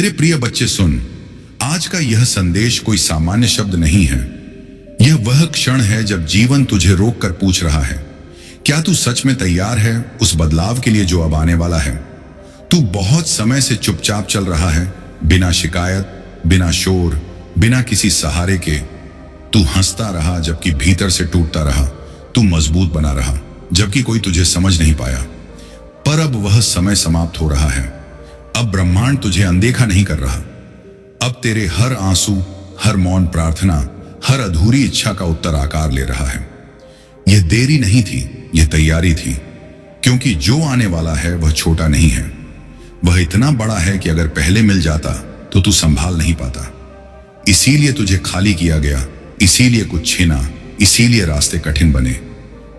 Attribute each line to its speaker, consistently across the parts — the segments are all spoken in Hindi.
Speaker 1: मेरे प्रिय बच्चे सुन, आज का यह संदेश कोई सामान्य शब्द नहीं है। यह वह क्षण है जब जीवन तुझे रोक कर पूछ रहा है, क्या तू सच में तैयार है उस बदलाव के लिए जो अब आने वाला है। तू बहुत समय से चुपचाप चल रहा है, बिना शिकायत, बिना शोर, बिना किसी सहारे के। तू हंसता रहा जबकि भीतर से टूटता रहा। तू मजबूत बना रहा जबकि कोई तुझे समझ नहीं पाया। पर अब वह समय समाप्त हो रहा है। अब ब्रह्मांड तुझे अनदेखा नहीं कर रहा। अब तेरे हर आंसू, हर मौन प्रार्थना, हर अधूरी इच्छा का उत्तर आकार ले रहा है। यह देरी नहीं थी, यह तैयारी थी, क्योंकि जो आने वाला है वह छोटा नहीं है। वह इतना बड़ा है कि अगर पहले मिल जाता तो तू संभाल नहीं पाता। इसीलिए तुझे खाली किया गया, इसीलिए कुछ छीना, इसीलिए रास्ते कठिन बने,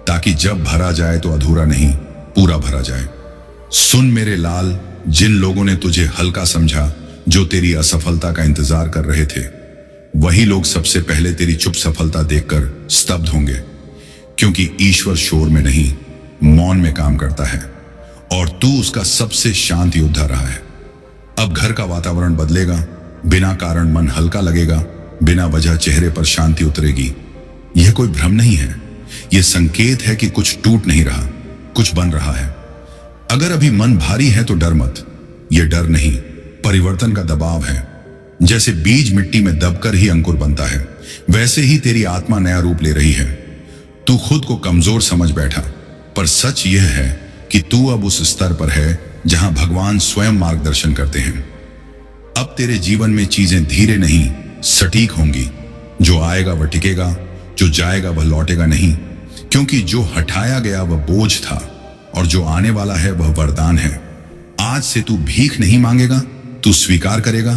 Speaker 1: ताकि जब भरा जाए तो अधूरा नहीं, पूरा भरा जाए। सुन मेरे लाल, जिन लोगों ने तुझे हल्का समझा, जो तेरी असफलता का इंतजार कर रहे थे, वही लोग सबसे पहले तेरी चुप सफलता देखकर स्तब्ध होंगे, क्योंकि ईश्वर शोर में नहीं, मौन में काम करता है और तू उसका सबसे शांत योद्धा रहा है। अब घर का वातावरण बदलेगा, बिना कारण मन हल्का लगेगा, बिना वजह चेहरे पर शांति उतरेगी। यह कोई भ्रम नहीं है, यह संकेत है कि कुछ टूट नहीं रहा, कुछ बन रहा है। अगर अभी मन भारी है तो डर मत। यह डर नहीं, परिवर्तन का दबाव है। जैसे बीज मिट्टी में दबकर ही अंकुर बनता है, वैसे ही तेरी आत्मा नया रूप ले रही है। तू खुद को कमजोर समझ बैठा, पर सच यह है कि तू अब उस स्तर पर है जहां भगवान स्वयं मार्गदर्शन करते हैं। अब तेरे जीवन में चीजें धीरे नहीं, सटीक होंगी। जो आएगा वह टिकेगा, जो जाएगा वह लौटेगा नहीं, क्योंकि जो हटाया गया वह बोझ था और जो आने वाला है वह वरदान है। आज से तू भीख नहीं मांगेगा, तू स्वीकार करेगा,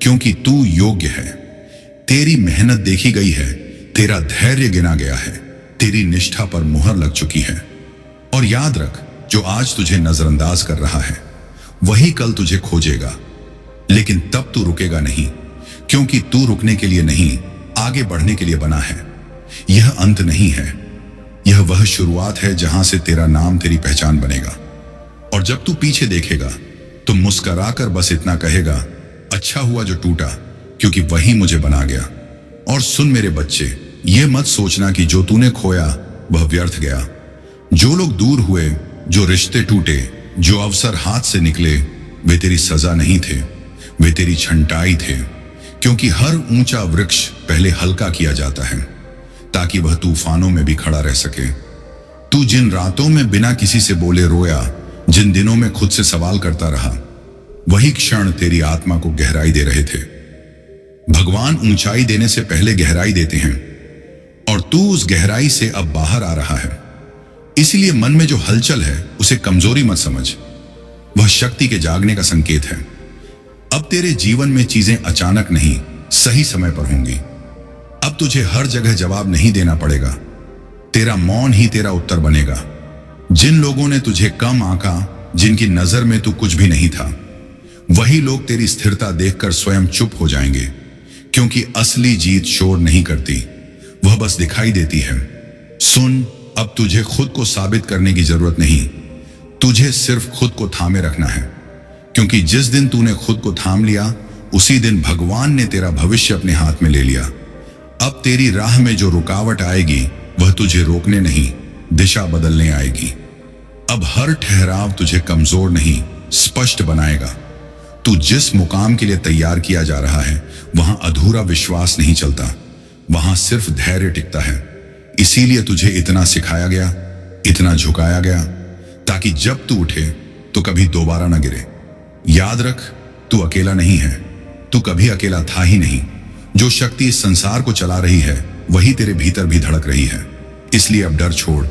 Speaker 1: क्योंकि तू योग्य है। तेरी मेहनत देखी गई है, तेरा धैर्य गिना गया है, तेरी निष्ठा पर मुहर लग चुकी है। और याद रख, जो आज तुझे नजरअंदाज कर रहा है वही कल तुझे खोजेगा। लेकिन तब तू रुकेगा नहीं, क्योंकि तू रुकने के लिए नहीं, आगे बढ़ने के लिए बना है। यह अंत नहीं है, यह वह शुरुआत है जहां से तेरा नाम, तेरी पहचान बनेगा। और जब तू पीछे देखेगा तो मुस्कुराकर बस इतना कहेगा, अच्छा हुआ जो टूटा, क्योंकि वही मुझे बना गया। और सुन मेरे बच्चे, यह मत सोचना कि जो तूने खोया वह व्यर्थ गया। जो लोग दूर हुए, जो रिश्ते टूटे, जो अवसर हाथ से निकले, वे तेरी सजा नहीं थे, वे तेरी छंटाई थे। क्योंकि हर ऊंचा वृक्ष पहले हल्का किया जाता है, ताकि वह तूफानों में भी खड़ा रह सके। तू जिन रातों में बिना किसी से बोले रोया, जिन दिनों में खुद से सवाल करता रहा, वही क्षण तेरी आत्मा को गहराई दे रहे थे। भगवान ऊंचाई देने से पहले गहराई देते हैं, और तू उस गहराई से अब बाहर आ रहा है। इसलिए मन में जो हलचल है उसे कमजोरी मत समझ, वह शक्ति के जागने का संकेत है। अब तेरे जीवन में चीजें अचानक नहीं, सही समय पर होंगी। अब तुझे हर जगह जवाब नहीं देना पड़ेगा, तेरा मौन ही तेरा उत्तर बनेगा। जिन लोगों ने तुझे कम आंका, जिनकी नजर में तू कुछ भी नहीं था, वही लोग तेरी स्थिरता देखकर स्वयं चुप हो जाएंगे, क्योंकि असली जीत शोर नहीं करती, वह बस दिखाई देती है। सुन, अब तुझे खुद को साबित करने की जरूरत नहीं, तुझे सिर्फ खुद को थामे रखना है। क्योंकि जिस दिन तूने खुद को थाम लिया, उसी दिन भगवान ने तेरा भविष्य अपने हाथ में ले लिया। अब तेरी राह में जो रुकावट आएगी वह तुझे रोकने नहीं, दिशा बदलने आएगी। अब हर ठहराव तुझे कमजोर नहीं, स्पष्ट बनाएगा। तू जिस मुकाम के लिए तैयार किया जा रहा है, वहां अधूरा विश्वास नहीं चलता, वहां सिर्फ धैर्य टिकता है। इसीलिए तुझे इतना सिखाया गया, इतना झुकाया गया, ताकि जब तू उठे तो कभी दोबारा ना गिरे। याद रख, तू अकेला नहीं है, तू कभी अकेला था ही नहीं। जो शक्ति इस संसार को चला रही है वही तेरे भीतर भी धड़क रही है। इसलिए अब डर छोड़,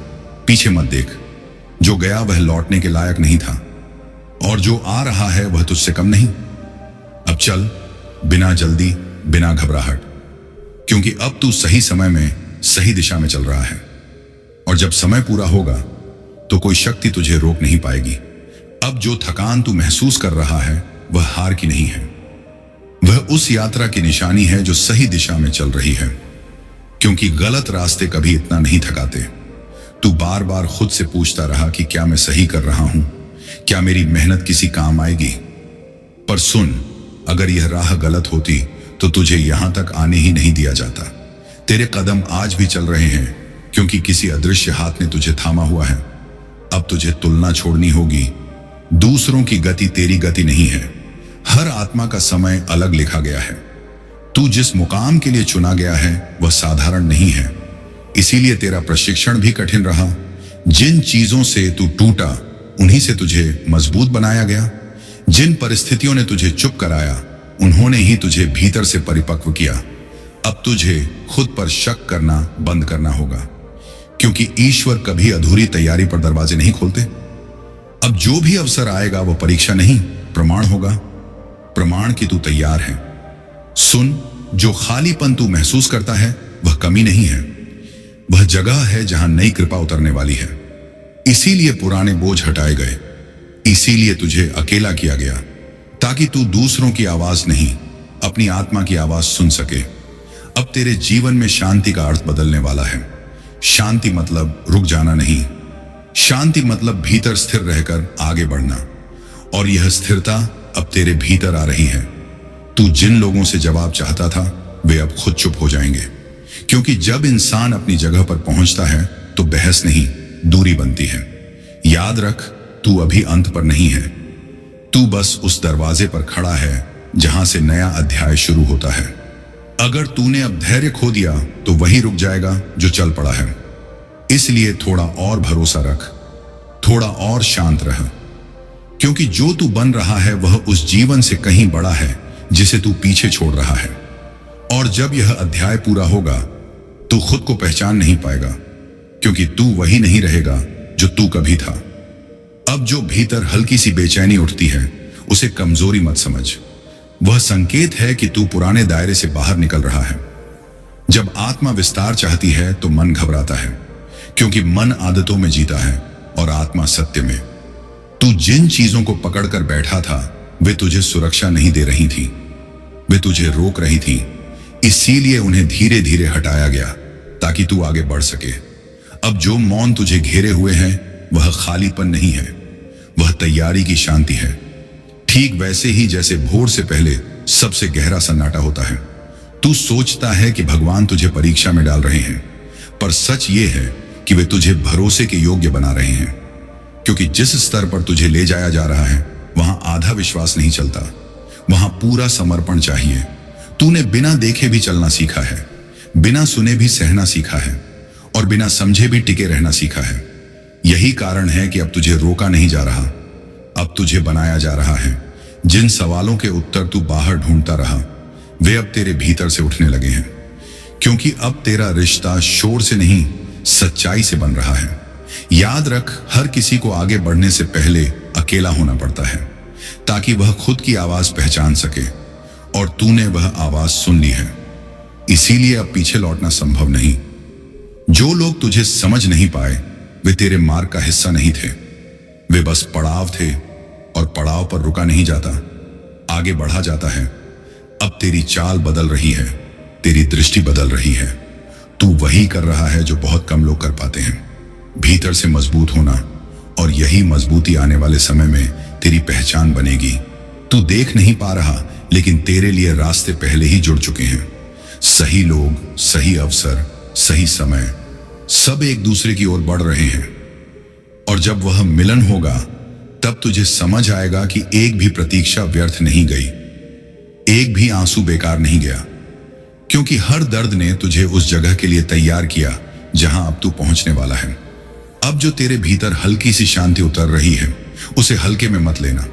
Speaker 1: पीछे मत देख। जो गया वह लौटने के लायक नहीं था, और जो आ रहा है वह तुझसे कम नहीं। अब चल, बिना जल्दी, बिना घबराहट, क्योंकि अब तू सही समय में, सही दिशा में चल रहा है। और जब समय पूरा होगा तो कोई शक्ति तुझे रोक नहीं पाएगी। अब जो थकान तू महसूस कर रहा है वह हार की नहीं है, वह उस यात्रा की निशानी है जो सही दिशा में चल रही है। क्योंकि गलत रास्ते कभी इतना नहीं थकाते। तू बार बार खुद से पूछता रहा कि क्या मैं सही कर रहा हूं, क्या मेरी मेहनत किसी काम आएगी। पर सुन, अगर यह राह गलत होती तो तुझे यहां तक आने ही नहीं दिया जाता। तेरे कदम आज भी चल रहे हैं क्योंकि किसी अदृश्य हाथ ने तुझे थामा हुआ है। अब तुझे तुलना छोड़नी होगी। दूसरों की गति तेरी गति नहीं है। हर आत्मा का समय अलग लिखा गया है। तू जिस मुकाम के लिए चुना गया है वह साधारण नहीं है, इसीलिए तेरा प्रशिक्षण भी कठिन रहा। जिन चीजों से तू टूटा उन्हीं से तुझे मजबूत बनाया गया। जिन परिस्थितियों ने तुझे चुप कराया उन्होंने ही तुझे भीतर से परिपक्व किया। अब तुझे खुद पर शक करना बंद करना होगा, क्योंकि ईश्वर कभी अधूरी तैयारी पर दरवाजे नहीं खोलते। अब जो भी अवसर आएगा वह परीक्षा नहीं, प्रमाण होगा। प्रमाण कि तू तैयार है। सुन, जो खालीपन तू महसूस करता है वह कमी नहीं है, वह जगह है जहां नई कृपा उतरने वाली है। इसीलिए पुराने बोझ हटाए गए, इसीलिए तुझे अकेला किया गया, ताकि तू दूसरों की आवाज नहीं अपनी आत्मा की आवाज सुन सके। अब तेरे जीवन में शांति का अर्थ बदलने वाला है। शांति मतलब रुक जाना नहीं, शांति मतलब भीतर स्थिर रहकर आगे बढ़ना। और यह स्थिरता अब तेरे भीतर आ रही है। तू जिन लोगों से जवाब चाहता था वे अब खुद चुप हो जाएंगे, क्योंकि जब इंसान अपनी जगह पर पहुंचता है तो बहस नहीं, दूरी बनती है। याद रख, तू अभी अंत पर नहीं है, तू बस उस दरवाजे पर खड़ा है जहां से नया अध्याय शुरू होता है। अगर तूने अब धैर्य खो दिया तो वही रुक जाएगा जो चल पड़ा है। इसलिए थोड़ा और भरोसा रख, थोड़ा और शांत रह, क्योंकि जो तू बन रहा है वह उस जीवन से कहीं बड़ा है जिसे तू पीछे छोड़ रहा है। और जब यह अध्याय पूरा होगा तू खुद को पहचान नहीं पाएगा, क्योंकि तू वही नहीं रहेगा जो तू कभी था। अब जो भीतर हल्की सी बेचैनी उठती है उसे कमजोरी मत समझ, वह संकेत है कि तू पुराने दायरे से बाहर निकल रहा है। जब आत्मा विस्तार चाहती है तो मन घबराता है, क्योंकि मन आदतों में जीता है और आत्मा सत्य में। तू जिन चीजों को पकड़कर बैठा था वे तुझे सुरक्षा नहीं दे रही थी, वे तुझे रोक रही थी। इसीलिए उन्हें धीरे धीरे हटाया गया ताकि तू आगे बढ़ सके। अब जो मौन तुझे घेरे हुए हैं वह खालीपन नहीं है, वह तैयारी की शांति है। ठीक वैसे ही जैसे भोर से पहले सबसे गहरा सन्नाटा होता है। तू सोचता है कि भगवान तुझे परीक्षा में डाल रहे हैं, पर सच ये है कि वे तुझे भरोसे के योग्य बना रहे हैं, क्योंकि जिस स्तर पर तुझे ले जाया जा रहा है वहां आधा विश्वास नहीं चलता, वहां पूरा समर्पण चाहिए। तूने बिना देखे भी चलना सीखा है, बिना सुने भी सहना सीखा है, और बिना समझे भी टिके रहना सीखा है। यही कारण है कि अब तुझे रोका नहीं जा रहा, अब तुझे बनाया जा रहा है। जिन सवालों के उत्तर तू बाहर ढूंढता रहा वे अब तेरे भीतर से उठने लगे हैं, क्योंकि अब तेरा रिश्ता शोर से नहीं सच्चाई से बन रहा है। याद रख, हर किसी को आगे बढ़ने से पहले अकेला होना पड़ता है, ताकि वह खुद की आवाज पहचान सके, और तूने वह आवाज सुन ली है। इसीलिए अब पीछे लौटना संभव नहीं। जो लोग तुझे समझ नहीं पाए वे तेरे मार्ग का हिस्सा नहीं थे, वे बस पड़ाव थे, और पड़ाव पर रुका नहीं जाता, आगे बढ़ा जाता है। अब तेरी चाल बदल रही है, तेरी दृष्टि बदल रही है। तू वही कर रहा है जो बहुत कम लोग कर पाते हैं, भीतर से मजबूत होना, और यही मजबूती आने वाले समय में तेरी पहचान बनेगी। तू देख नहीं पा रहा, लेकिन तेरे लिए रास्ते पहले ही जुड़ चुके हैं। सही लोग, सही अवसर, सही समय, सब एक दूसरे की ओर बढ़ रहे हैं। और जब वह मिलन होगा तब तुझे समझ आएगा कि एक भी प्रतीक्षा व्यर्थ नहीं गई, एक भी आंसू बेकार नहीं गया, क्योंकि हर दर्द ने तुझे उस जगह के लिए तैयार किया जहां अब तू पहुंचने वाला है। अब जो तेरे भीतर हल्की सी शांति उतर रही है उसे हल्के में मत लेना।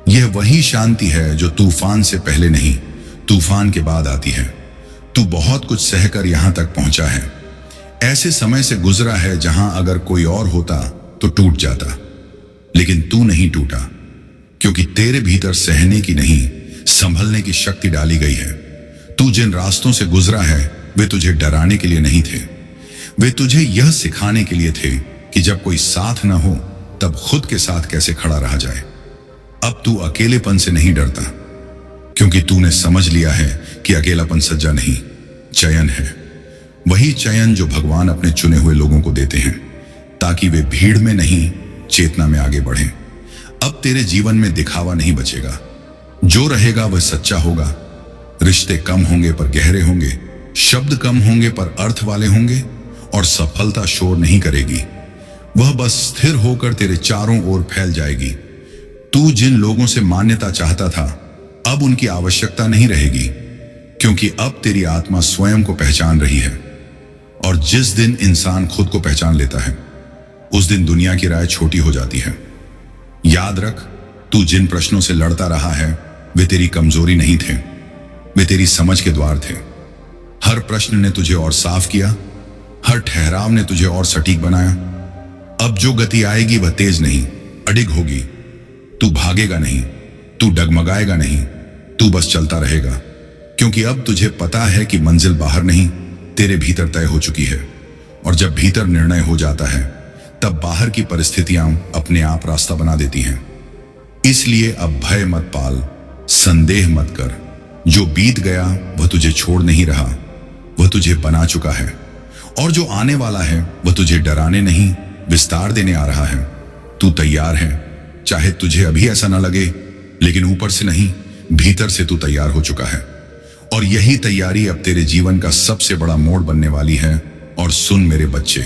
Speaker 1: यह वही शांति है जो तूफान से पहले नहीं, तूफान के बाद आती है। तू बहुत कुछ सहकर यहां तक पहुंचा है, ऐसे समय से गुजरा है जहां अगर कोई और होता तो टूट जाता, लेकिन तू नहीं टूटा, क्योंकि तेरे भीतर सहने की नहीं संभलने की शक्ति डाली गई है। तू जिन रास्तों से गुजरा है वे तुझे डराने के लिए नहीं थे, वे तुझे यह सिखाने के लिए थे कि जब कोई साथ न हो तब खुद के साथ कैसे खड़ा रहा जाए। अब तू अकेलेपन से नहीं डरता, क्योंकि तूने समझ लिया है कि अकेलापन सज्जा नहीं, चयन है। वही चयन जो भगवान अपने चुने हुए लोगों को देते हैं, ताकि वे भीड़ में नहीं चेतना में आगे बढ़ें। अब तेरे जीवन में दिखावा नहीं बचेगा, जो रहेगा वह सच्चा होगा। रिश्ते कम होंगे पर गहरे होंगे, शब्द कम होंगे पर अर्थ वाले होंगे, और सफलता शोर नहीं करेगी, वह बस स्थिर होकर तेरे चारों ओर फैल जाएगी। तू जिन लोगों से मान्यता चाहता था, अब उनकी आवश्यकता नहीं रहेगी, क्योंकि अब तेरी आत्मा स्वयं को पहचान रही है। और जिस दिन इंसान खुद को पहचान लेता है, उस दिन दुनिया की राय छोटी हो जाती है। याद रख, तू जिन प्रश्नों से लड़ता रहा है वे तेरी कमजोरी नहीं थे, वे तेरी समझ के द्वार थे। हर प्रश्न ने तुझे और साफ किया, हर ठहराव ने तुझे और सटीक बनाया। अब जो गति आएगी वह तेज नहीं, अडिग होगी। तू भागेगा नहीं, तू डगमगाएगा नहीं, तू बस चलता रहेगा, क्योंकि अब तुझे पता है कि मंजिल बाहर नहीं, तेरे भीतर तय हो चुकी है। और जब भीतर निर्णय हो जाता है, तब बाहर की परिस्थितियां अपने आप रास्ता बना देती हैं। इसलिए अब भय मत पाल, संदेह मत कर। जो बीत गया वह तुझे छोड़ नहीं रहा, वह तुझे बना चुका है। और जो आने वाला है वह तुझे डराने नहीं, विस्तार देने आ रहा है। तू तैयार है, चाहे तुझे अभी ऐसा ना लगे, लेकिन ऊपर से नहीं, भीतर से तू तैयार हो चुका है। और यही तैयारी अब तेरे जीवन का सबसे बड़ा मोड़ बनने वाली है। और सुन मेरे बच्चे,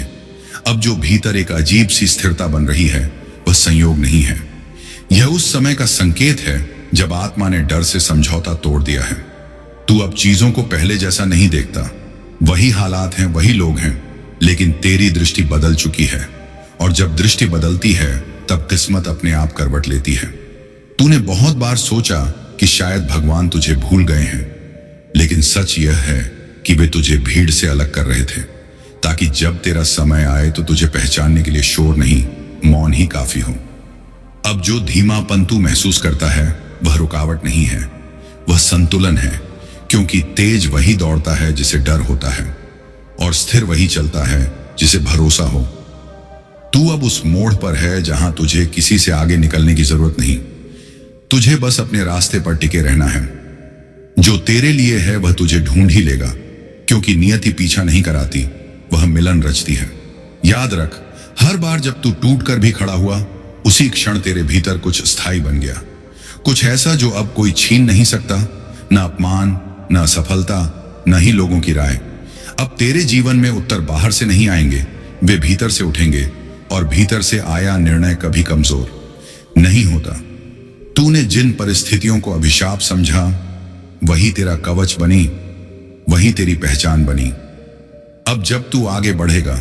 Speaker 1: अब जो भीतर एक अजीब सी स्थिरता बन रही है, वह संयोग नहीं है। यह उस समय का संकेत है जब आत्मा ने डर से समझौता तोड़ दिया है। तू अब चीजों को पहले जैसा नहीं देखता। वही हालात हैं, वही लोग हैं, लेकिन तेरी दृष्टि बदल चुकी है। और जब दृष्टि बदलती है, तब किस्मत अपने आप करवट लेती है। तूने बहुत बार सोचा कि शायद भगवान तुझे भूल गए हैं, लेकिन सच यह है कि वे तुझे भीड़ से अलग कर रहे थे, ताकि जब तेरा समय आए तो तुझे पहचानने के लिए शोर नहीं, मौन ही काफी हो। अब जो धीमापन तू महसूस करता है वह रुकावट नहीं है, वह संतुलन है, क्योंकि तेज वही दौड़ता है जिसे डर होता है, और स्थिर वही चलता है जिसे भरोसा हो। तू अब उस मोड़ पर है जहां तुझे किसी से आगे निकलने की जरूरत नहीं, तुझे बस अपने रास्ते पर टिके रहना है। जो तेरे लिए है वह तुझे ढूंढ ही लेगा, क्योंकि नियति पीछा नहीं कराती, वह मिलन रचती है। याद रख, हर बार जब तू टूट कर भी खड़ा हुआ, उसी क्षण तेरे भीतर कुछ स्थायी बन गया, कुछ ऐसा जो अब कोई छीन नहीं सकता। न अपमान, न असफलता, न ही लोगों की राय। अब तेरे जीवन में उत्तर बाहर से नहीं आएंगे, वे भीतर से उठेंगे। और भीतर से आया निर्णय कभी कमजोर नहीं होता। तूने जिन परिस्थितियों को अभिशाप समझा, वही तेरा कवच बनी, वही तेरी पहचान बनी। अब जब तू आगे बढ़ेगा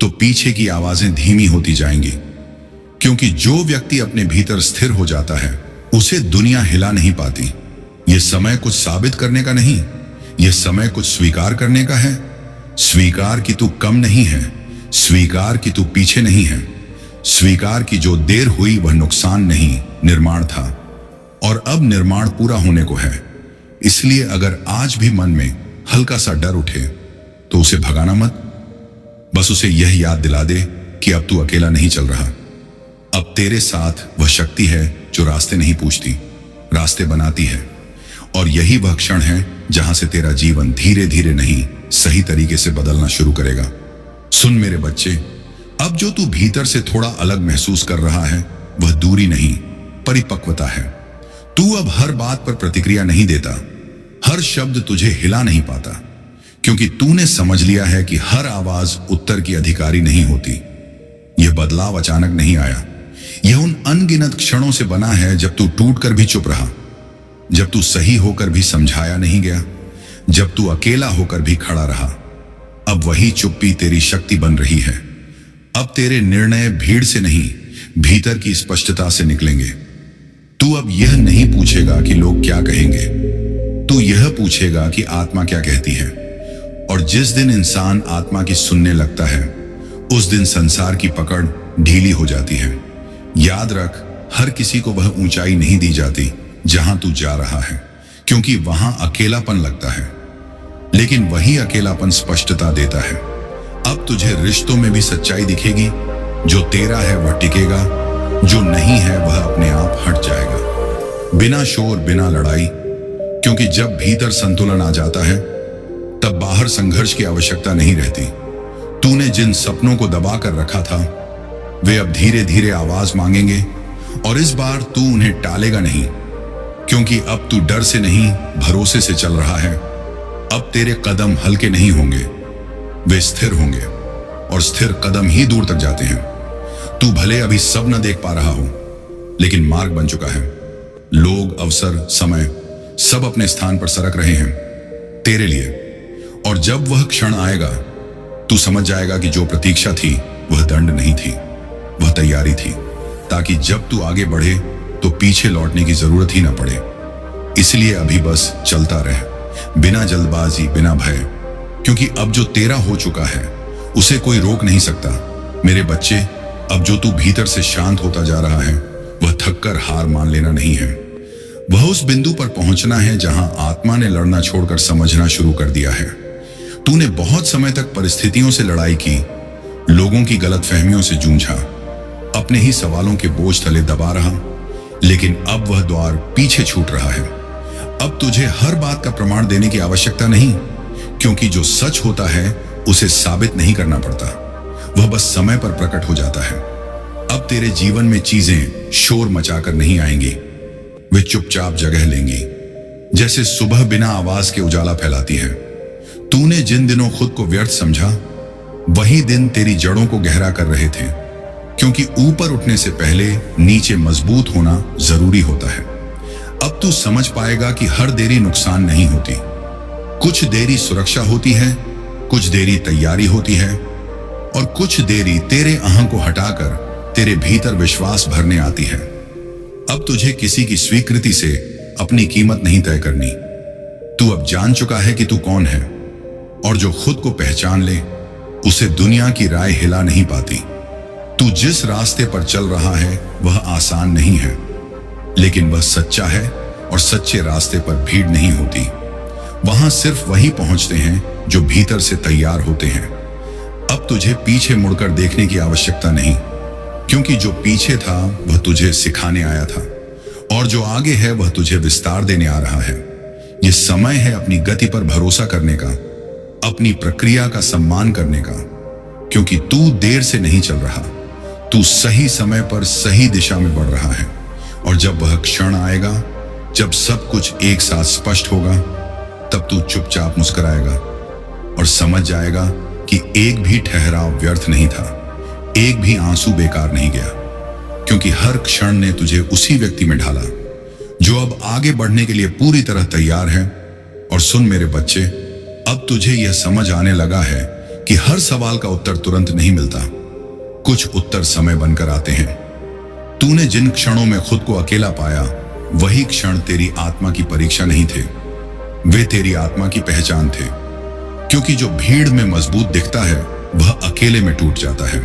Speaker 1: तो पीछे की आवाजें धीमी होती जाएंगी, क्योंकि जो व्यक्ति अपने भीतर स्थिर हो जाता है उसे दुनिया हिला नहीं पाती। यह समय कुछ साबित करने का नहीं, यह समय कुछ स्वीकार करने का है। स्वीकार कि तू कम नहीं है, स्वीकार कि तू पीछे नहीं है, स्वीकार कि जो देर हुई वह नुकसान नहीं, निर्माण था। और अब निर्माण पूरा होने को है। इसलिए अगर आज भी मन में हल्का सा डर उठे तो उसे भगाना मत, बस उसे यह याद दिला दे कि अब तू अकेला नहीं चल रहा। अब तेरे साथ वह शक्ति है जो रास्ते नहीं पूछती, रास्ते बनाती है। और यही वह क्षण है जहां से तेरा जीवन धीरे धीरे नहीं, सही तरीके से बदलना शुरू करेगा। सुन मेरे बच्चे, अब जो तू भीतर से थोड़ा अलग महसूस कर रहा है वह दूरी नहीं, परिपक्वता है। तू अब हर बात पर प्रतिक्रिया नहीं देता, हर शब्द तुझे हिला नहीं पाता, क्योंकि तूने समझ लिया है कि हर आवाज उत्तर की अधिकारी नहीं होती। यह बदलाव अचानक नहीं आया, यह उन अनगिनत क्षणों से बना है जब तू टूट कर भी चुप रहा, जब तू सही होकर भी समझाया नहीं गया, जब तू अकेला होकर भी खड़ा रहा। अब वही चुप्पी तेरी शक्ति बन रही है। अब तेरे निर्णय भीड़ से नहीं, भीतर की स्पष्टता से निकलेंगे। तू अब यह नहीं पूछेगा कि लोग क्या कहेंगे, तू यह पूछेगा कि आत्मा क्या कहती है। और जिस दिन इंसान आत्मा की सुनने लगता है, उस दिन संसार की पकड़ ढीली हो जाती है। याद रख, हर किसी को वह ऊंचाई नहीं दी जाती जहां तू जा रहा है, क्योंकि वहां अकेलापन लगता है, लेकिन वही अकेलापन स्पष्टता देता है। अब तुझे रिश्तों में भी सच्चाई दिखेगी, जो तेरा है वह टिकेगा, जो नहीं है वह अपने आप हट जाएगा, बिना शोर, बिना लड़ाई। क्योंकि जब भीतर संतुलन आ जाता है, तब बाहर संघर्ष की आवश्यकता नहीं रहती। तूने जिन सपनों को दबा कर रखा था, वे अब धीरे धीरे आवाज मांगेंगे, और इस बार तू उन्हें टालेगा नहीं, क्योंकि अब तू डर से नहीं भरोसे से चल रहा है। अब तेरे कदम हल्के नहीं होंगे, वे स्थिर होंगे, और स्थिर कदम ही दूर तक जाते हैं। तू भले अभी सब न देख पा रहा हो, लेकिन मार्ग बन चुका है। लोग, अवसर, समय सब अपने स्थान पर सरक रहे हैं तेरे लिए। और जब वह क्षण आएगा, तू समझ जाएगा कि जो प्रतीक्षा थी वह दंड नहीं थी, वह तैयारी थी, ताकि जब तू आगे बढ़े तो पीछे लौटने की जरूरत ही ना पड़े। इसलिए अभी बस चलता रह, बिना जल्दबाजी, बिना भय, क्योंकि अब जो तेरा हो चुका है उसे कोई रोक नहीं सकता। मेरे बच्चे, अब जो तू भीतर से शांत होता जा रहा है वह थककर हार मान लेना नहीं है। वह उस बिंदु पर पहुंचना है जहां आत्मा ने लड़ना छोड़कर समझना शुरू कर दिया है। तूने बहुत समय तक परिस्थितियों से लड़ाई की, लोगों की गलतफहमियों से जूझा, अपने ही सवालों के बोझ तले दबा रहा, लेकिन अब वह द्वार पीछे छूट रहा है। अब तुझे हर बात का प्रमाण देने की आवश्यकता नहीं, क्योंकि जो सच होता है उसे साबित नहीं करना पड़ता, वह बस समय पर प्रकट हो जाता है। अब तेरे जीवन में चीजें शोर मचाकर नहीं आएंगी, वे चुपचाप जगह लेंगी, जैसे सुबह बिना आवाज के उजाला फैलाती है। तूने जिन दिनों खुद को व्यर्थ समझा, वही दिन तेरी जड़ों को गहरा कर रहे थे, क्योंकि ऊपर उठने से पहले नीचे मजबूत होना जरूरी होता है। अब तू समझ पाएगा कि हर देरी नुकसान नहीं होती, कुछ देरी सुरक्षा होती है, कुछ देरी तैयारी होती है, और कुछ देरी तेरे अहं को हटाकर तेरे भीतर विश्वास भरने आती है। अब तुझे किसी की स्वीकृति से अपनी कीमत नहीं तय करनी। तू अब जान चुका है कि तू कौन है, और जो खुद को पहचान ले उसे दुनिया की राय हिला नहीं पाती। तू जिस रास्ते पर चल रहा है वह आसान नहीं है, लेकिन वह सच्चा है, और सच्चे रास्ते पर भीड़ नहीं होती। वहां सिर्फ वही पहुंचते हैं जो भीतर से तैयार होते हैं। अब तुझे पीछे मुड़कर देखने की आवश्यकता नहीं, क्योंकि जो पीछे था वह तुझे सिखाने आया था, और जो आगे है वह तुझे विस्तार देने आ रहा है। यह समय है अपनी गति पर भरोसा करने का, अपनी प्रक्रिया का सम्मान करने का, क्योंकि तू देर से नहीं चल रहा, तू सही समय पर सही दिशा में बढ़ रहा है। और जब वह क्षण आएगा, जब सब कुछ एक साथ स्पष्ट होगा, तब तू चुपचाप मुस्कुराएगा और समझ जाएगा कि एक भी ठहराव व्यर्थ नहीं था, एक भी आंसू बेकार नहीं गया, क्योंकि हर क्षण ने तुझे उसी व्यक्ति में ढाला जो अब आगे बढ़ने के लिए पूरी तरह तैयार है। और सुन मेरे बच्चे, अब तुझे यह समझ आने लगा है कि हर सवाल का उत्तर तुरंत नहीं मिलता, कुछ उत्तर समय बनकर आते हैं। तूने जिन क्षणों में खुद को अकेला पाया, वही क्षण तेरी आत्मा की परीक्षा नहीं थे, वे तेरी आत्मा की पहचान थे। क्योंकि जो भीड़ में मजबूत दिखता है वह अकेले में टूट जाता है,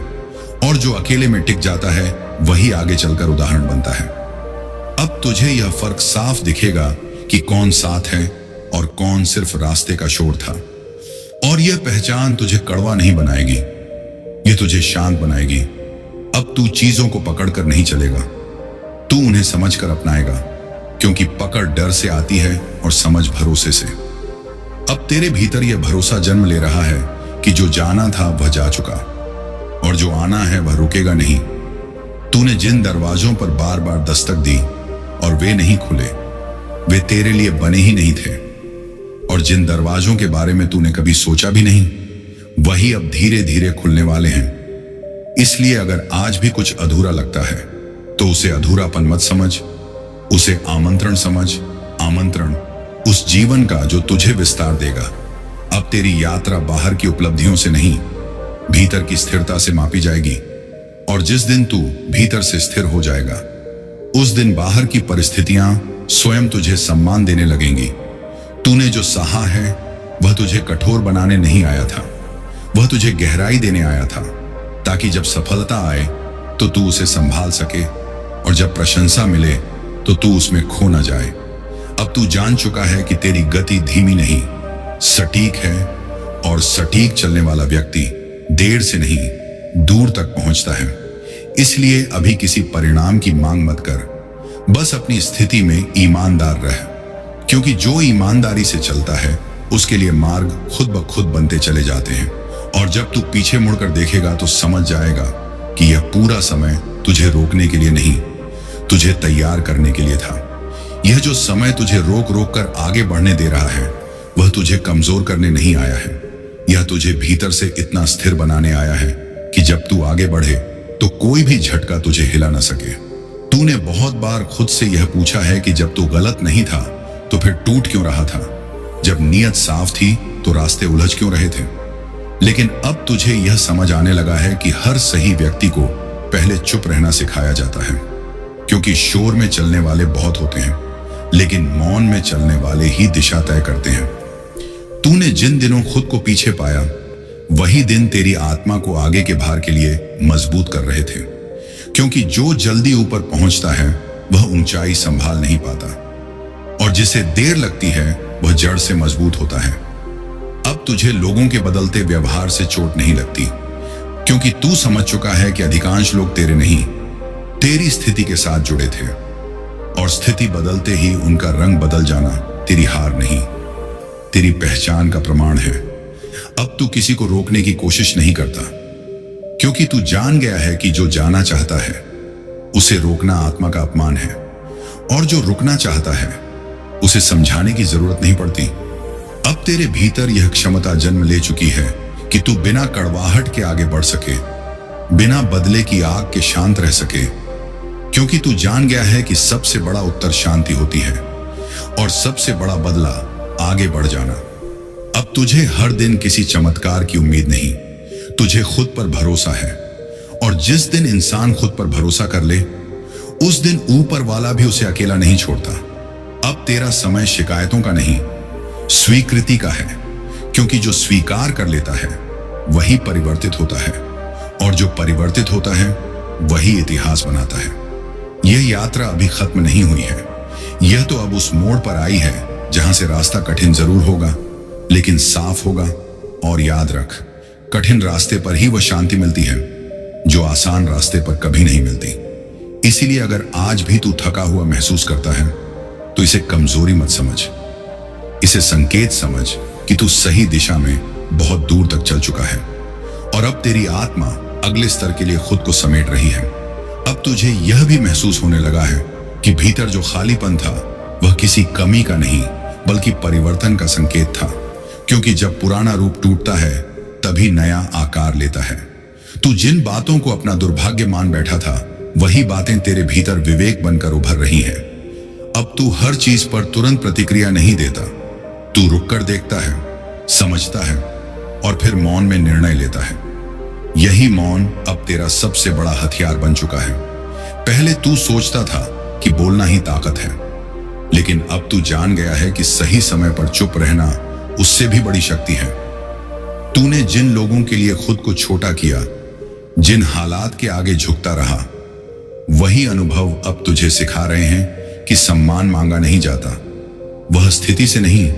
Speaker 1: और जो अकेले में टिक जाता है वही आगे चलकर उदाहरण बनता है। अब तुझे यह फर्क साफ दिखेगा कि कौन साथ है और कौन सिर्फ रास्ते का शोर था। और यह पहचान तुझे कड़वा नहीं बनाएगी, यह तुझे शांत बनाएगी। अब तू चीजों को पकड़कर नहीं चलेगा, तू उन्हें समझकर अपनाएगा, क्योंकि पकड़ डर से आती है और समझ भरोसे से। अब तेरे भीतर यह भरोसा जन्म ले रहा है कि जो जाना था वह जा चुका, और जो आना है वह रुकेगा नहीं। तूने जिन दरवाजों पर बार बार दस्तक दी और वे नहीं खुले, वे तेरे लिए बने ही नहीं थे। और जिन दरवाजों के बारे में तूने कभी सोचा भी नहीं, वही अब धीरे धीरे खुलने वाले हैं। इसलिए अगर आज भी कुछ अधूरा लगता है तो उसे अधूरापन मत समझ, उसे आमंत्रण समझ। आमंत्रण उस जीवन का जो तुझे विस्तार देगा। अब तेरी यात्रा बाहर की उपलब्धियों से नहीं, भीतर की स्थिरता से मापी जाएगी। और जिस दिन तू भीतर से स्थिर हो जाएगा, उस दिन बाहर की परिस्थितियां स्वयं तुझे सम्मान देने लगेंगी। तूने जो सहा है वह तुझे कठोर बनाने नहीं आया था, वह तुझे गहराई देने आया था, ताकि जब सफलता आए तो तू उसे संभाल सके, और जब प्रशंसा मिले तो तू उसमें खो न जाए। अब तू जान चुका है कि तेरी गति धीमी नहीं, सटीक है, और सटीक चलने वाला व्यक्ति देर से नहीं, दूर तक पहुंचता है। इसलिए अभी किसी परिणाम की मांग मत कर, बस अपनी स्थिति में ईमानदार रह, क्योंकि जो ईमानदारी से चलता है उसके लिए मार्ग खुद ब खुद बनते चले जाते हैं। और जब तू पीछे मुड़कर देखेगा तो समझ जाएगा कि यह पूरा समय तुझे रोकने के लिए नहीं, तुझे तैयार करने के लिए था। यह जो समय तुझे रोक रोक कर आगे बढ़ने दे रहा है, वह तुझे कमजोर करने नहीं आया है। यह तुझे भीतर से इतना स्थिर बनाने आया है कि जब तू आगे बढ़े तो कोई भी झटका तुझे हिला न सके। तूने बहुत बार खुद से यह पूछा है कि जब तू गलत नहीं था तो फिर टूट क्यों रहा था? जब नीयत साफ थी तो रास्ते उलझ क्यों रहे थे? लेकिन अब तुझे यह समझ आने लगा है कि हर सही व्यक्ति को पहले चुप रहना सिखाया जाता है, क्योंकि शोर में चलने वाले बहुत होते हैं, लेकिन मौन में चलने वाले ही दिशा तय करते हैं। तूने जिन दिनों खुद को पीछे पाया, वही दिन तेरी आत्मा को आगे के भार के लिए मजबूत कर रहे थे, क्योंकि जो जल्दी ऊपर पहुंचता है वह ऊंचाई संभाल नहीं पाता, और जिसे देर लगती है वह जड़ से मजबूत होता है। अब तुझे लोगों के बदलते व्यवहार से चोट नहीं लगती, क्योंकि तू समझ चुका है कि अधिकांश लोग तेरे नहीं, तेरी स्थिति के साथ जुड़े थे, और स्थिति बदलते ही उनका रंग बदल जाना तेरी हार नहीं, तेरी पहचान का प्रमाण है। अब तू किसी को रोकने की कोशिश नहीं करता, क्योंकि तू जान गया है कि जो जाना चाहता है उसे रोकना आत्मा का अपमान है, और जो रुकना चाहता है उसे समझाने की जरूरत नहीं पड़ती। अब तेरे भीतर यह क्षमता जन्म ले चुकी है कि तू बिना कड़वाहट के आगे बढ़ सके, बिना बदले की आग के शांत रह सके, क्योंकि तू जान गया है कि सबसे बड़ा उत्तर शांति होती है, और सबसे बड़ा बदला आगे बढ़ जाना। अब तुझे हर दिन किसी चमत्कार की उम्मीद नहीं, तुझे खुद पर भरोसा है, और जिस दिन इंसान खुद पर भरोसा कर ले, उस दिन ऊपर वाला भी उसे अकेला नहीं छोड़ता। अब तेरा समय शिकायतों का नहीं, स्वीकृति का है, क्योंकि जो स्वीकार कर लेता है वही परिवर्तित होता है, और जो परिवर्तित होता है वही इतिहास बनाता है। यह यात्रा अभी खत्म नहीं हुई है, यह तो अब उस मोड़ पर आई है जहां से रास्ता कठिन जरूर होगा, लेकिन साफ होगा। और याद रख, कठिन रास्ते पर ही वह शांति मिलती है जो आसान रास्ते पर कभी नहीं मिलती। इसीलिए अगर आज भी तू थका हुआ महसूस करता है तो इसे कमजोरी मत समझ, इसे संकेत समझ कि तू सही दिशा में बहुत दूर तक चल चुका है, और अब तेरी आत्मा अगले स्तर के लिए खुद को समेट रही है। अब तुझे यह भी महसूस होने लगा है कि भीतर जो खालीपन था वह किसी कमी का नहीं बल्कि परिवर्तन का संकेत था, क्योंकि जब पुराना रूप टूटता है तभी नया आकार लेता है। तू जिन बातों को अपना दुर्भाग्य मान बैठा था, वही बातें तेरे भीतर विवेक बनकर उभर रही हैं। अब तू हर चीज पर तुरंत प्रतिक्रिया नहीं देता, तू रुककर देखता है, समझता है, और फिर मौन में निर्णय लेता है। यही मौन अब तेरा सबसे बड़ा हथियार बन चुका है। पहले तू सोचता था कि बोलना ही ताकत है, लेकिन अब तू जान गया है कि सही समय पर चुप रहना उससे भी बड़ी शक्ति है। तूने जिन लोगों के लिए खुद को छोटा किया, जिन हालात के आगे झुकता रहा, वही अनुभव अब तुझे सिखा रहे हैं कि सम्मान मांगा नहीं जाता, वह स्थिति से नहीं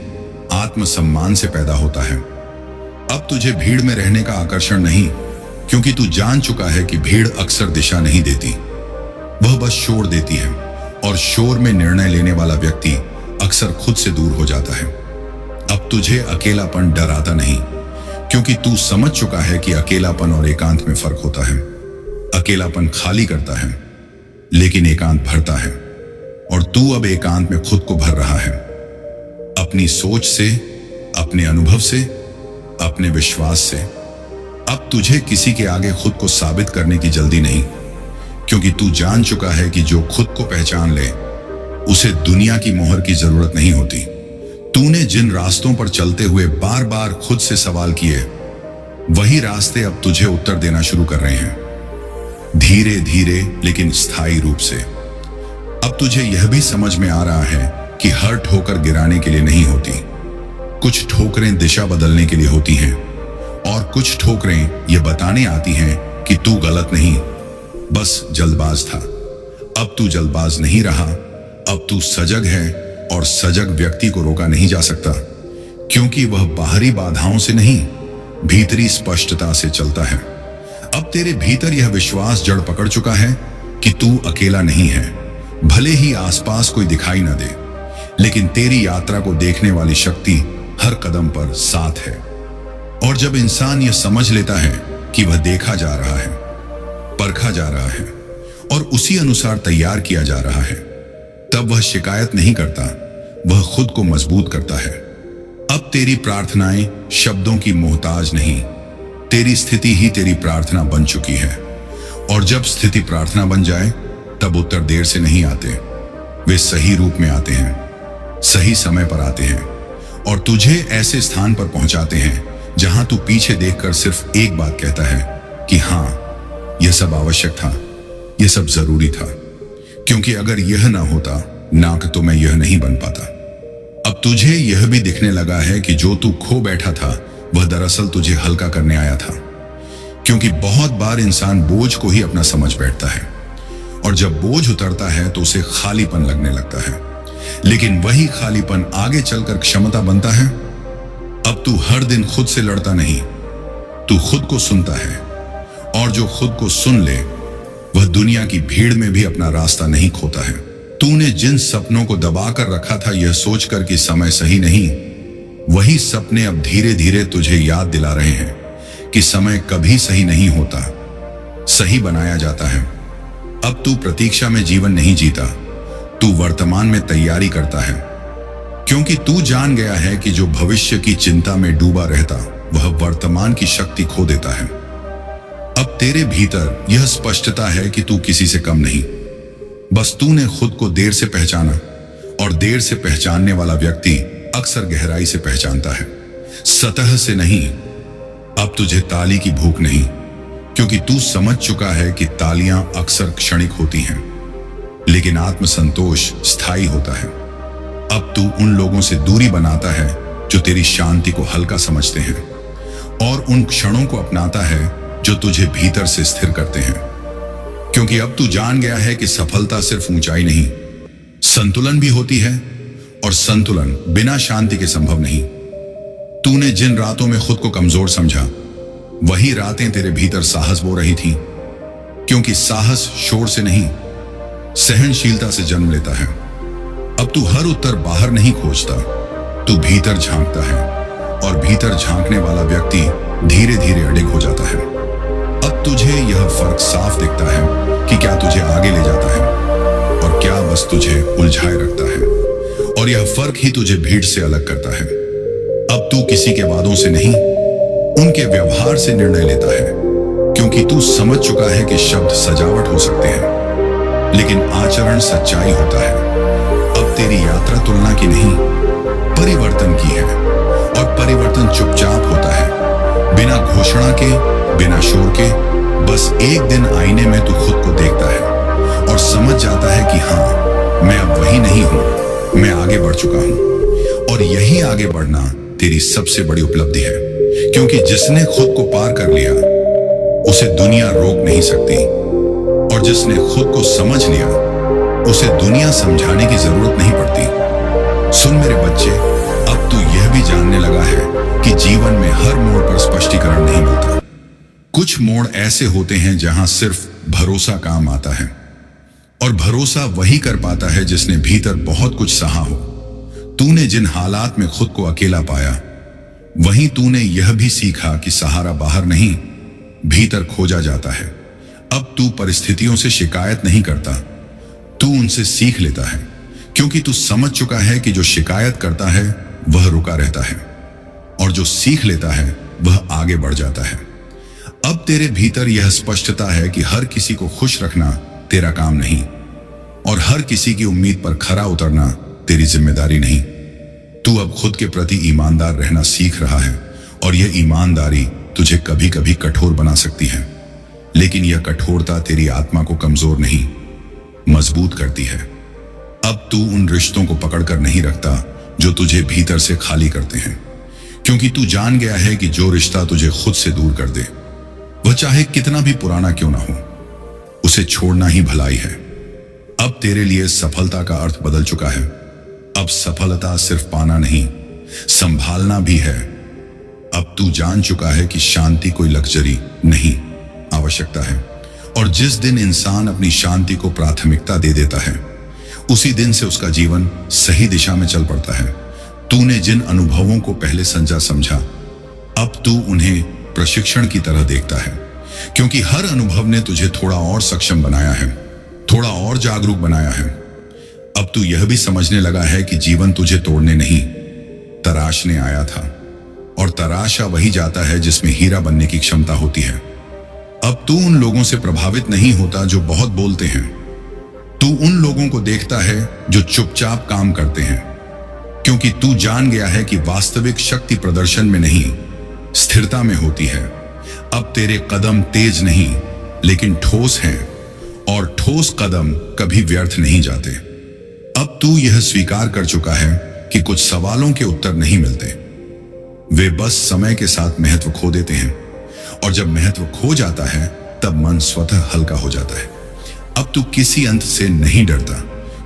Speaker 1: आत्मसम्मान से पैदा होता है। अब तुझे भीड़ में रहने का आकर्षण नहीं, क्योंकि तू जान चुका है कि भीड़ अक्सर दिशा नहीं देती, वह बस शोर देती है, और शोर में निर्णय लेने वाला व्यक्ति अक्सर खुद से दूर हो जाता है। अब तुझे अकेलापन डराता नहीं, क्योंकि तू समझ चुका है कि अकेलापन और एकांत में फर्क होता है। अकेलापन खाली करता है, लेकिन एकांत भरता है, और तू अब एकांत में खुद को भर रहा है, अपनी सोच से, अपने अनुभव से, अपने विश्वास से। अब तुझे किसी के आगे खुद को साबित करने की जल्दी नहीं, क्योंकि तू जान चुका है कि जो खुद को पहचान ले उसे दुनिया की मोहर की जरूरत नहीं होती। तूने जिन रास्तों पर चलते हुए बार बार खुद से सवाल किए, वही रास्ते अब तुझे उत्तर देना शुरू कर रहे हैं, धीरे धीरे लेकिन स्थायी रूप से। अब तुझे यह भी समझ में आ रहा है कि हर ठोकर गिराने के लिए नहीं होती, कुछ ठोकरें दिशा बदलने के लिए होती हैं, और कुछ ठोकरें ये बताने आती हैं कि तू गलत नहीं, बस जल्दबाज था। अब तू जल्दबाज नहीं रहा, अब तू सजग है, और सजग व्यक्ति को रोका नहीं जा सकता, क्योंकि वह बाहरी बाधाओं से नहीं, भीतरी स्पष्टता से चलता है। अब तेरे भीतर यह विश्वास जड़ पकड़ चुका है कि तू अकेला नहीं है, भले ही आसपास कोई दिखाई न दे, लेकिन तेरी यात्रा को देखने वाली शक्ति हर कदम पर साथ है। और जब इंसान यह समझ लेता है कि वह देखा जा रहा है, परखा जा रहा है, और उसी अनुसार तैयार किया जा रहा है, तब वह शिकायत नहीं करता, वह खुद को मजबूत करता है। अब तेरी प्रार्थनाएं शब्दों की मोहताज नहीं, तेरी स्थिति ही तेरी प्रार्थना बन चुकी है। और जब स्थिति प्रार्थना बन जाए तब उत्तर देर से नहीं आते, वे सही रूप में आते हैं, सही समय पर आते हैं और तुझे ऐसे स्थान पर पहुंचाते हैं जहां तू पीछे देखकर सिर्फ एक बात कहता है कि हां, यह सब आवश्यक था, यह सब जरूरी था, क्योंकि अगर यह ना होता ना तो मैं यह नहीं बन पाता। अब तुझे यह भी दिखने लगा है कि जो तू खो बैठा था वह दरअसल तुझे हल्का करने आया था, क्योंकि बहुत बार इंसान बोझ को ही अपना समझ बैठता है और जब बोझ उतरता है तो उसे खालीपन लगने लगता है, लेकिन वही खालीपन आगे चलकर क्षमता बनता है। अब तू हर दिन खुद से लड़ता नहीं, तू खुद को सुनता है और जो खुद को सुन ले वह दुनिया की भीड़ में भी अपना रास्ता नहीं खोता है। तूने जिन सपनों को दबाकर रखा था यह सोचकर कि समय सही नहीं, वही सपने अब धीरे धीरे तुझे याद दिला रहे हैं कि समय कभी सही नहीं होता, सही बनाया जाता है। अब तू प्रतीक्षा में जीवन नहीं जीता, तू वर्तमान में तैयारी करता है, क्योंकि तू जान गया है कि जो भविष्य की चिंता में डूबा रहता वह वर्तमान की शक्ति खो देता है। अब तेरे भीतर यह स्पष्टता है कि तू किसी से कम नहीं, बस तूने खुद को देर से पहचाना और देर से पहचानने वाला व्यक्ति अक्सर गहराई से पहचानता है, सतह से नहीं। अब तुझे ताली की भूख नहीं, क्योंकि तू समझ चुका है कि तालियां अक्सर क्षणिक होती हैं, लेकिन आत्मसंतोष स्थायी होता है। अब तू उन लोगों से दूरी बनाता है जो तेरी शांति को हल्का समझते हैं और उन क्षणों को अपनाता है जो तुझे भीतर से स्थिर करते हैं, क्योंकि अब तू जान गया है कि सफलता सिर्फ ऊंचाई नहीं, संतुलन भी होती है और संतुलन बिना शांति के संभव नहीं। तूने जिन रातों में खुद को कमजोर समझा वही रातें तेरे भीतर साहस बो रही थी, क्योंकि साहस शोर से नहीं, सहनशीलता से जन्म लेता है। अब तू हर उत्तर बाहर नहीं खोजता, तू भीतर झांकता है और भीतर झांकने वाला व्यक्ति धीरे धीरे अडिग हो जाता है। अब तुझे यह फर्क साफ दिखता है कि क्या तुझे आगे ले जाता है और क्या बस तुझे उलझाए रखता है, और यह फर्क ही तुझे भीड़ से अलग करता है। अब तू किसी के वादों से नहीं, उनके व्यवहार से निर्णय लेता है, क्योंकि तू समझ चुका है कि शब्द सजावट हो सकते हैं लेकिन आचरण सच्चाई होता है। अब तेरी यात्रा तुलना की नहीं, परिवर्तन की है, और परिवर्तन चुपचाप होता है, बिना घोषणा के, बिना शोर के। बस एक दिन आईने में तू खुद को देखता है और समझ जाता है कि हां, मैं अब वही नहीं हूं, मैं आगे बढ़ चुका हूं। और यही आगे बढ़ना तेरी सबसे बड़ी उपलब्धि है, क्योंकि जिसने खुद को पार कर लिया उसे दुनिया रोक नहीं सकती, और जिसने खुद को समझ लिया उसे दुनिया समझाने की जरूरत नहीं पड़ती। सुन मेरे बच्चे, अब तू यह भी जानने लगा है कि जीवन में हर मोड़ पर स्पष्टीकरण नहीं मिलता। कुछ मोड़ ऐसे होते हैं जहां सिर्फ भरोसा काम आता है, और भरोसा वही कर पाता है जिसने भीतर बहुत कुछ सहा हो। तूने जिन हालात में खुद को अकेला पाया, वहीं तूने यह भी सीखा कि सहारा बाहर नहीं, भीतर खोजा जाता है। अब तू परिस्थितियों से शिकायत नहीं करता, तू उनसे सीख लेता है, क्योंकि तू समझ चुका है कि जो शिकायत करता है वह रुका रहता है, और जो सीख लेता है वह आगे बढ़ जाता है। अब तेरे भीतर यह स्पष्टता है कि हर किसी को खुश रखना तेरा काम नहीं, और हर किसी की उम्मीद पर खरा उतरना तेरी जिम्मेदारी नहीं। तू अब खुद के प्रति ईमानदार रहना सीख रहा है, और यह ईमानदारी तुझे कभी कभी कठोर बना सकती है, लेकिन यह कठोरता तेरी आत्मा को कमजोर नहीं, मजबूत करती है। अब तू उन रिश्तों को पकड़कर नहीं रखता जो तुझे भीतर से खाली करते हैं, क्योंकि तू जान गया है कि जो रिश्ता तुझे खुद से दूर कर दे, वह चाहे कितना भी पुराना क्यों ना हो, उसे छोड़ना ही भलाई है। अब तेरे लिए सफलता का अर्थ बदल चुका है। अब सफलता सिर्फ पाना नहीं, संभालना भी है। अब तू जान चुका है कि शांति कोई लग्जरी नहीं, आवश्यकता है, और जिस दिन इंसान अपनी शांति को प्राथमिकता दे देता है, उसी दिन से उसका जीवन सही दिशा में चल पड़ता है। तूने जिन अनुभवों को पहले संजा समझा, अब तू उन्हें प्रशिक्षण की तरह देखता है, क्योंकि हर अनुभव ने तुझे थोड़ा और सक्षम बनाया है, थोड़ा और जागरूक बनाया है। अब तू यह भी समझने लगा है कि जीवन तुझे तोड़ने नहीं, तराशने आया था, और तराशा वही जाता है जिसमें हीरा बनने की क्षमता होती है। अब तू उन लोगों से प्रभावित नहीं होता जो बहुत बोलते हैं। तू उन लोगों को देखता है जो चुपचाप काम करते हैं, क्योंकि तू जान गया है कि वास्तविक शक्ति प्रदर्शन में नहीं, स्थिरता में होती है। अब तेरे कदम तेज नहीं लेकिन ठोस हैं, और ठोस कदम कभी व्यर्थ नहीं जाते। अब तू यह स्वीकार कर चुका है कि कुछ सवालों के उत्तर नहीं मिलते, वे बस समय के साथ महत्व खो देते हैं, और जब महत्व खो जाता है तब मन स्वतः हल्का हो जाता है। अब तू किसी अंत से नहीं डरता,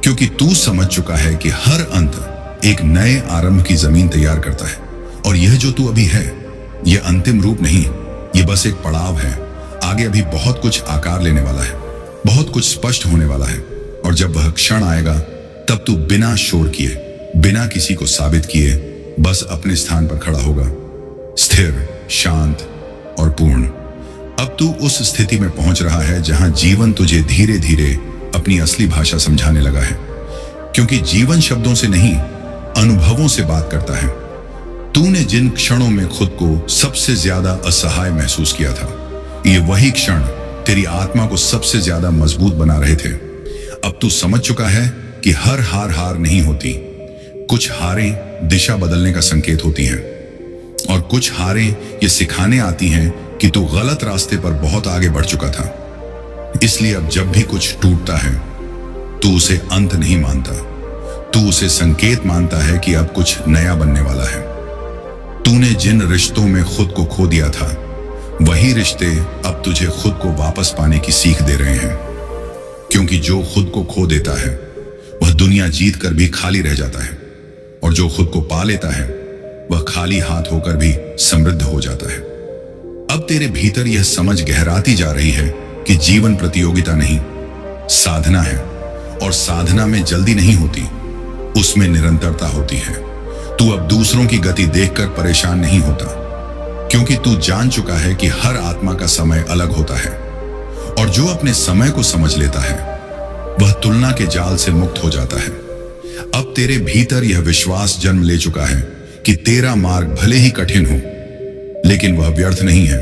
Speaker 1: क्योंकि तू समझ चुका है कि हर अंत एक नए आरंभ की जमीन तैयार करता है, और यह जो तू अभी है यह अंतिम रूप नहीं, यह बस एक पड़ाव है। आगे अभी बहुत कुछ आकार लेने वाला है, बहुत कुछ स्पष्ट होने वाला है, और जब वह क्षण आएगा तब तू बिना शोर किए, बिना किसी को साबित किए, बस अपने स्थान पर खड़ा होगा, स्थिर, शांत और पूर्ण। अब तू उस स्थिति में पहुंच रहा है जहां जीवन तुझे धीरे धीरे अपनी असली भाषा समझाने लगा है, क्योंकि जीवन शब्दों से नहीं, अनुभवों से बात करता है। तूने जिन क्षणों में खुद को सबसे ज्यादा असहाय महसूस किया था, ये वही क्षण तेरी आत्मा को सबसे ज्यादा मजबूत बना रहे थे। अब तू समझ चुका है कि हर हार नहीं होती, कुछ हारें दिशा बदलने का संकेत होती हैं, और कुछ हारें ये सिखाने आती हैं कि तू गलत रास्ते पर बहुत आगे बढ़ चुका था। इसलिए अब जब भी कुछ टूटता है तू उसे अंत नहीं मानता, तू उसे संकेत मानता है कि अब कुछ नया बनने वाला है। तूने जिन रिश्तों में खुद को खो दिया था, वही रिश्ते अब तुझे खुद को वापस पाने की सीख दे रहे हैं, क्योंकि जो खुद को खो देता है वह दुनिया जीत कर भी खाली रह जाता है, और जो खुद को पा लेता है वह खाली हाथ होकर भी समृद्ध हो जाता है। अब तेरे भीतर यह समझ गहराती जा रही है कि जीवन प्रतियोगिता नहीं, साधना है, और साधना में जल्दी नहीं होती, उसमें निरंतरता होती है। तू अब दूसरों की गति देखकर परेशान नहीं होता, क्योंकि तू जान चुका है कि हर आत्मा का समय अलग होता है, और जो अपने समय को समझ लेता है वह तुलना के जाल से मुक्त हो जाता है। अब तेरे भीतर यह विश्वास जन्म ले चुका है कि तेरा मार्ग भले ही कठिन हो, लेकिन वह व्यर्थ नहीं है,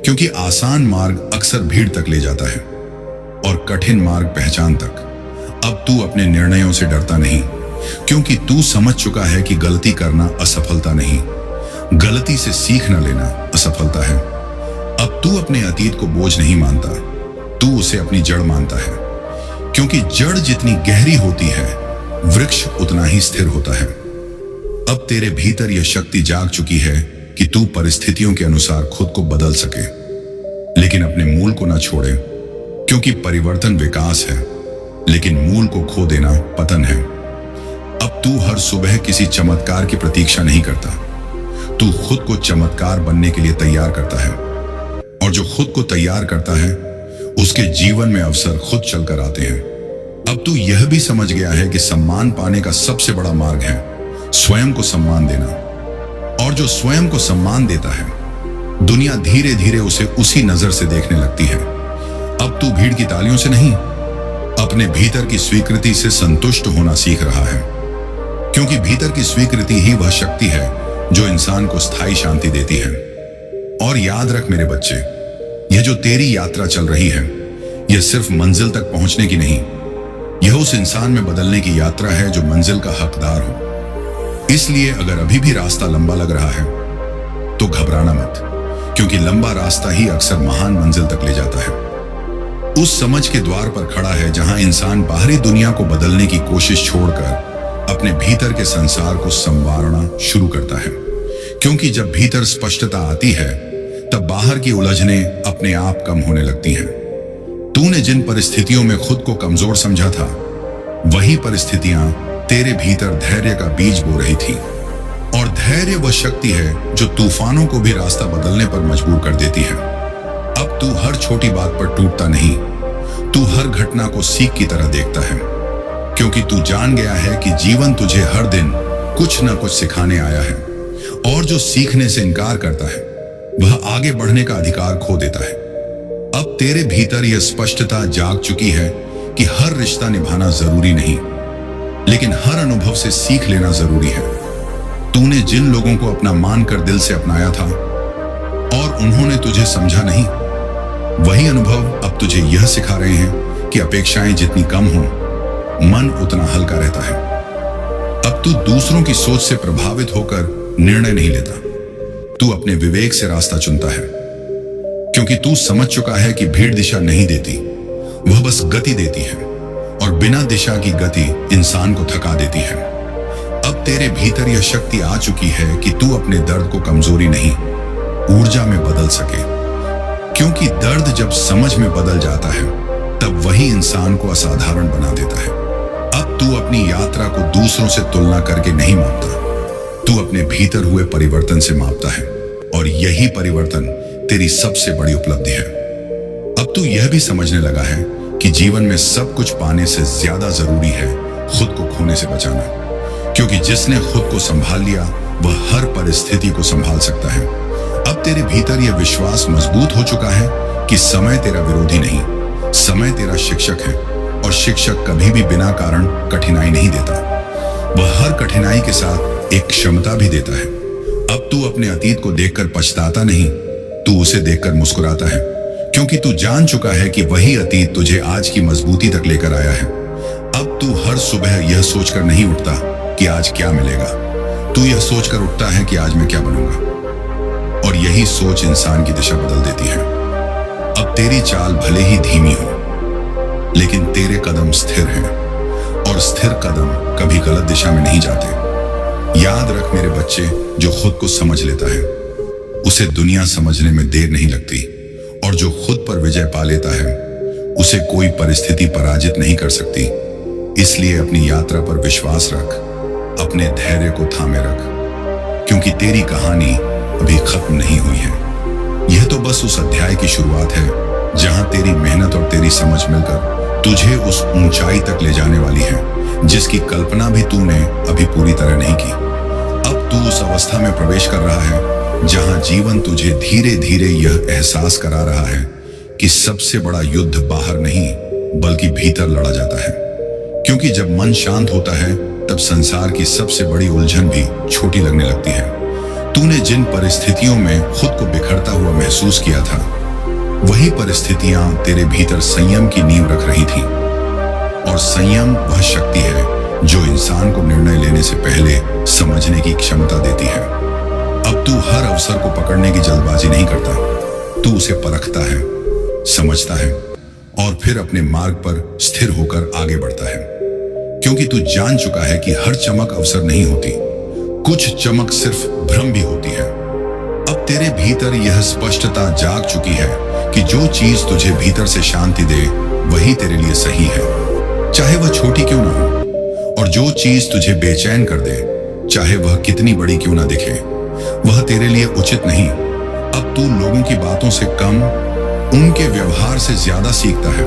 Speaker 1: क्योंकि आसान मार्ग अक्सर भीड़ तक ले जाता है, और कठिन मार्ग पहचान तक। अब तू अपने निर्णयों से डरता नहीं, क्योंकि तू समझ चुका है कि गलती करना असफलता नहीं, गलती से सीख न लेना असफलता है। अब तू अपने अतीत को बोझ नहीं मानता, तू उसे अपनी जड़ मानता है, क्योंकि जड़ जितनी गहरी होती है वृक्ष उतना ही स्थिर होता है। अब तेरे भीतर यह शक्ति जाग चुकी है कि तू परिस्थितियों के अनुसार खुद को बदल सके, लेकिन अपने मूल को ना छोड़े, क्योंकि परिवर्तन विकास है, लेकिन मूल को खो देना पतन है। अब तू हर सुबह किसी चमत्कार की प्रतीक्षा नहीं करता, तू खुद को चमत्कार बनने के लिए तैयार करता है, और जो खुद को तैयार करता है उसके जीवन में अवसर खुद चलकर आते हैं। अब तू यह भी समझ गया है कि सम्मान पाने का सबसे बड़ा मार्ग है स्वयं को सम्मान देना, और जो स्वयं को सम्मान देता है दुनिया धीरे धीरे उसे उसी नजर से देखने लगती है। अब तू भीड़ की तालियों से नहीं, अपने भीतर की स्वीकृति से संतुष्ट होना सीख रहा है, क्योंकि भीतर की स्वीकृति ही वह शक्ति है जो इंसान को स्थायी शांति देती है। और याद रख मेरे बच्चे, यह जो तेरी यात्रा चल रही है यह सिर्फ मंजिल तक पहुंचने की नहीं, यह उस इंसान में बदलने की यात्रा है जो मंजिल का हकदार हो। इसलिए अगर अभी भी रास्ता लंबा लग रहा है तो घबराना मत, क्योंकि लंबा रास्ता ही अक्सर महान मंजिल तक ले जाता है। उस समझ के द्वार पर खड़ा है जहां इंसान बाहरी दुनिया को बदलने की कोशिश छोड़कर अपने भीतर के संसार को संवारना शुरू करता है, क्योंकि जब भीतर स्पष्टता आती है तब बाहर की उलझनें अपने आप कम होने लगती हैं। तूने जिन परिस्थितियों में खुद को कमजोर समझा था, वही परिस्थितियां तेरे भीतर धैर्य का बीज बो रही थी, और धैर्य वह शक्ति है जो तूफानों को भी रास्ता बदलने पर मजबूर कर देती है। अब तू हर छोटी बात पर टूटता नहीं, तू हर घटना को सीख की तरह देखता है, क्योंकि तू जान गया है कि जीवन तुझे हर दिन कुछ न कुछ सिखाने आया है, और जो सीखने से इनकार करता है वह आगे बढ़ने का अधिकार खो देता है। अब तेरे भीतर यह स्पष्टता जाग चुकी है कि हर रिश्ता निभाना जरूरी नहीं, लेकिन हर अनुभव से सीख लेना जरूरी है। तूने जिन लोगों को अपना मानकर दिल से अपनाया था और उन्होंने तुझे समझा नहीं, वही अनुभव अब तुझे यह सिखा रहे हैं कि अपेक्षाएं जितनी कम हो, मन उतना हल्का रहता है। अब तू दूसरों की सोच से प्रभावित होकर निर्णय नहीं लेता, तू अपने विवेक से रास्ता चुनता है, क्योंकि तू समझ चुका है कि भीड़ दिशा नहीं देती, वह बस गति देती है, और बिना दिशा की गति इंसान को थका देती है। अब तेरे भीतर यह शक्ति आ चुकी है कि तू अपने दर्द को कमजोरी नहीं, ऊर्जा में बदल सके, क्योंकि दर्द जब समझ में बदल जाता है तब वही इंसान को असाधारण बना देता है। अब तू अपनी यात्रा को दूसरों से तुलना करके नहीं मापता, तू अपने भीतर हुए परिवर्तन से मापता है, और यही परिवर्तन तेरी सबसे बड़ी उपलब्धि है। अब तू यह भी समझने लगा है कि जीवन में सब कुछ पाने से ज्यादा जरूरी है खुद को खोने से बचाना, क्योंकि जिसने खुद को संभाल लिया वह हर परिस्थिति को संभाल सकता है। अब तेरे भीतर यह विश्वास मजबूत हो चुका है कि समय तेरा विरोधी नहीं, समय तेरा शिक्षक है, और शिक्षक कभी भी बिना कारण कठिनाई नहीं देता, वह हर कठिनाई के साथ एक क्षमता भी देता है। अब तू अपने अतीत को देखकर पछताता नहीं, तू उसे देखकर मुस्कुराता है, क्योंकि तू जान चुका है कि वही अतीत तुझे आज की मजबूती तक लेकर आया है। अब तू हर सुबह यह सोचकर नहीं उठता कि आज क्या मिलेगा, तू यह सोचकर उठता है कि आज मैं क्या बनूंगा, और यही सोच इंसान की दिशा बदल देती है। अब तेरी चाल भले ही धीमी हो, लेकिन तेरे कदम स्थिर हैं, और स्थिर कदम कभी गलत दिशा में नहीं जाते। याद रख मेरे बच्चे, जो खुद को समझ लेता है उसे दुनिया समझने में देर नहीं लगती, और जो खुद पर विजय पा लेता है उसे कोई परिस्थिति पराजित नहीं कर सकती। इसलिए अपनी यात्रा पर विश्वास रख, अपने धैर्य को थामे रख, क्योंकि तेरी कहानी अभी खत्म नहीं हुई है। यह तो बस उस अध्याय की शुरुआत है जहां तेरी मेहनत और तेरी समझ मिलकर तुझे उस ऊंचाई तक ले जाने वाली है जिसकी कल्पना भी तूने अभी पूरी तरह नहीं की। अब तू उस अवस्था में प्रवेश कर रहा है जहां जीवन तुझे धीरे धीरे यह एहसास करा रहा है कि सबसे बड़ा युद्ध बाहर नहीं बल्कि भीतर लड़ा जाता है, क्योंकि जब मन शांत होता है तब संसार की सबसे बड़ी उलझन भी छोटी लगने लगती है। तूने जिन परिस्थितियों में खुद को बिखरता हुआ महसूस किया था, वही परिस्थितियां तेरे भीतर संयम की नींव रख रही थी, और संयम वह शक्ति है जो इंसान को निर्णय लेने से पहले समझने की क्षमता देती है। अब तू हर अवसर को पकड़ने की जल्दबाजी नहीं करता, तू उसे परखता है, समझता है, और फिर अपने मार्ग पर स्थिर होकर आगे बढ़ता है, क्योंकि तू जान चुका है कि हर चमक अवसर नहीं होती, कुछ चमक सिर्फ भ्रम भी होती है। अब तेरे भीतर यह स्पष्टता जाग चुकी है कि जो चीज तुझे भीतर से शांति दे वही तेरे लिए सही है, चाहे वह छोटी क्यों ना हो, और जो चीज तुझे बेचैन कर दे, चाहे वह कितनी बड़ी क्यों ना दिखे, वह तेरे लिए उचित नहीं। अब तू लोगों की बातों से कम, उनके व्यवहार से ज्यादा सीखता है,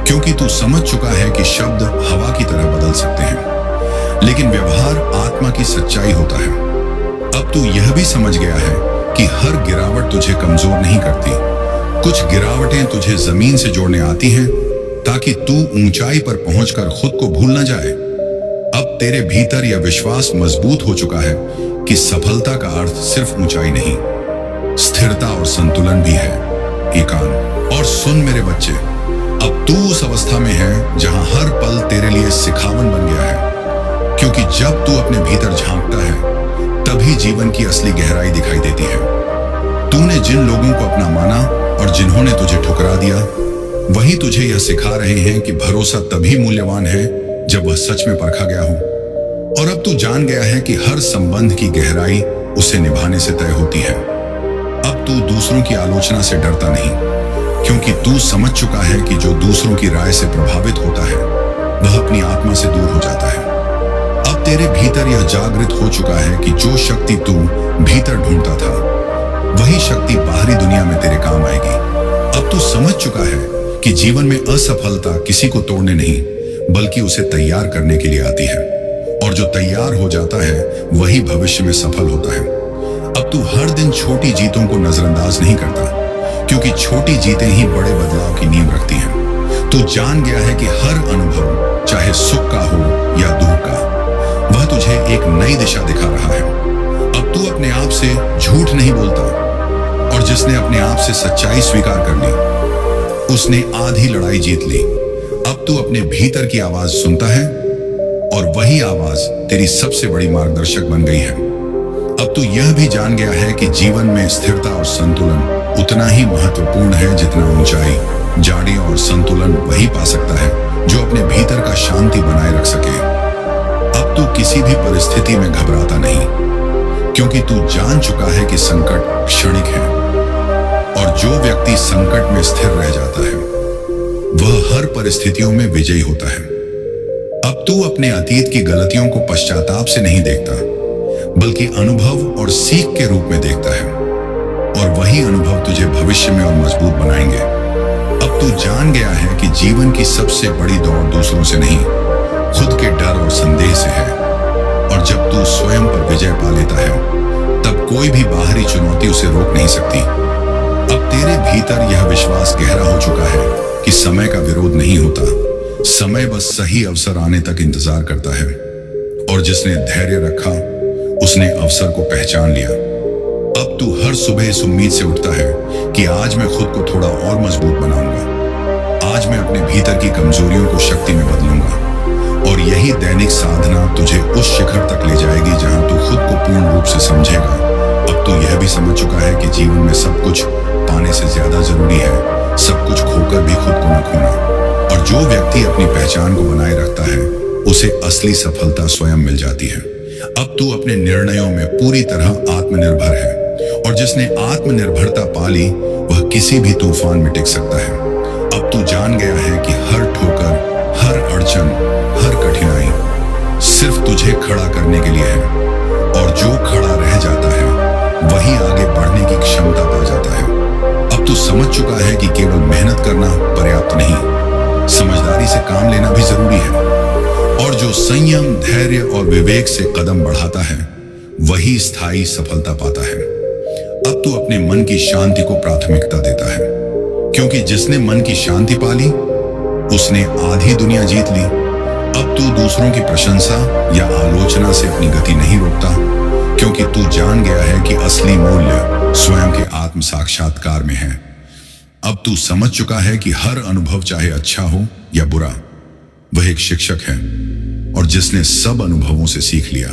Speaker 1: क्योंकि तू समझ चुका है कि शब्द हवा की तरह बदल सकते हैं, लेकिन व्यवहार आत्मा की सच्चाई होता है। अब तू यह भी समझ गया है कि हर गिरावट तुझे कमजोर नहीं करती, कुछ गिरावटें तुझे जमीन से जोड़ने आती हैं ताकि तू ऊंचाई पर पहुंचकर खुद को भूल न जाए। अब तेरे भीतर यह विश्वास मजबूत हो चुका है कि सफलता का अर्थ सिर्फ ऊंचाई नहीं, स्थिरता और संतुलन भी है। एकांत और सुन मेरे बच्चे, अब तू उस अवस्था में है जहां हर पल तेरे लिए सिखावन बन गया है, क्योंकि जब तू अपने भीतर झांकता है तभी जीवन की असली गहराई दिखाई देती है। तूने जिन लोगों को अपना माना और जिन्होंने तुझे ठुकरा दिया, वही तुझे यह सिखा रहे हैं कि भरोसा तभी मूल्यवान है जब वह सच में परखा गया हो। और अब तू जान गया है कि हर संबंध की गहराई उसे निभाने से तय होती है। अब तू दूसरों की आलोचना से डरता नहीं, क्योंकि तू समझ चुका है कि जो दूसरों की राय से प्रभावित होता है वह अपनी आत्मा से दूर हो जाता है। अब तेरे भीतर यह जागृत हो चुका है कि जो शक्ति तू भीतर ढूंढता था वही शक्ति बाहरी दुनिया में तेरे काम आएगी। अब तू समझ चुका है कि जीवन में असफलता किसी को तोड़ने नहीं बल्कि उसे तैयार करने के लिए आती है, और जो तैयार हो जाता है वही भविष्य में सफल होता है। अब तू हर दिन छोटी जीतों को नजरअंदाज नहीं करता, क्योंकि छोटी जीतें ही बड़े बदलाव की नींव रखती हैं। तू जान गया है कि हर अनुभव, चाहे सुख का हो या दुख का, वह तुझे एक नई दिशा दिखा रहा है। अब तू अपने आप से झूठ नहीं बोलता, और जिसने अपने आप से सच्चाई स्वीकार कर ली, उसने आधी लड़ाई जीत ली। अब तू अपने भीतर की आवाज सुनता है, और वही आवाज तेरी सबसे बड़ी मार्गदर्शक बन गई है। अब तू यह भी जान गया है कि जीवन में स्थिरता और संतुलन उतना ही महत्वपूर्ण है जितना ऊंचाई। जाड़ी और संतुलन वही पा सकता है जो अपने भीतर का शांति बनाए रख सके। अब तू किसी भी परिस्थिति में घबराता नहीं, क्योंकि तू जान चुका है कि संकट क्षणिक है, और जो व्यक्ति संकट में स्थिर रह जाता है वह हर परिस्थितियों में विजयी होता है। अब तू अपने अतीत की गलतियों को पश्चाताप से नहीं देखता, बल्कि अनुभव और सीख के रूप में देखता है, और वही अनुभव तुझे भविष्य में और मजबूत बनाएंगे। अब तू जान गया है कि जीवन की सबसे बड़ी दौड़ दूसरों से नहीं, खुद के डर और संदेह से है, और जब तू स्वयं पर विजय पा लेता है, तब कोई भी बाहरी चुनौती उसे रोक नहीं सकती। अब तेरे भीतर यह विश्वास गहरा हो चुका है कि समय का विरोध नहीं होता, समय बस सही अवसर आने तक इंतजार करता है, और जिसने धैर्य रखा उसने अवसर को पहचान लिया। अब तू हर सुबह इस उम्मीद से उठता है कि आज मैं खुद को थोड़ा और मजबूत बनाऊंगा, आज मैं अपने भीतर की कमजोरियों को शक्ति में बदलूंगा, और यही दैनिक साधना तुझे उस शिखर तक ले जाएगी जहां तू खुद को पूर्ण रूप से समझेगा। अब तू यह भी समझ चुका है कि जीवन में सब कुछ पाने से ज्यादा जरूरी है सब कुछ खोकर भी खुद को न खोना, और जो व्यक्ति अपनी पहचान को बनाए रखता है उसे असली सफलता स्वयं मिल जाती है। अब तू अपने निर्णयों में पूरी तरह आत्मनिर्भर है, और जिसने आत्मनिर्भरता पाली वह किसी भी तूफान में टिक सकता है। अब तू जान गया है कि हर ठोकर, हर अड़चन, हर कठिनाई सिर्फ तुझे खड़ा करने के लिए है, और जो खड़ा रह जाता है वही आगे बढ़ने की क्षमता पा जाता है। अब तू समझ चुका है कि केवल मेहनत करना पर्याप्त नहीं, समझदारी से काम लेना भी जरूरी है, और जो संयम, धैर्य और विवेक से कदम बढ़ाता है वही स्थायी सफलता पाता है। अब तू अपने मन की शांति को प्राथमिकता देता है, क्योंकि जिसने मन की शांति पाली उसने आधी दुनिया जीत ली। अब तू दूसरों की प्रशंसा या आलोचना से अपनी गति नहीं रोकता, क्योंकि तू जान गया है कि असली मूल्य स्वयं के आत्म साक्षात्कार में है। अब तू समझ चुका है कि हर अनुभव, चाहे अच्छा हो या बुरा, वह एक शिक्षक है, और जिसने सब अनुभवों से सीख लिया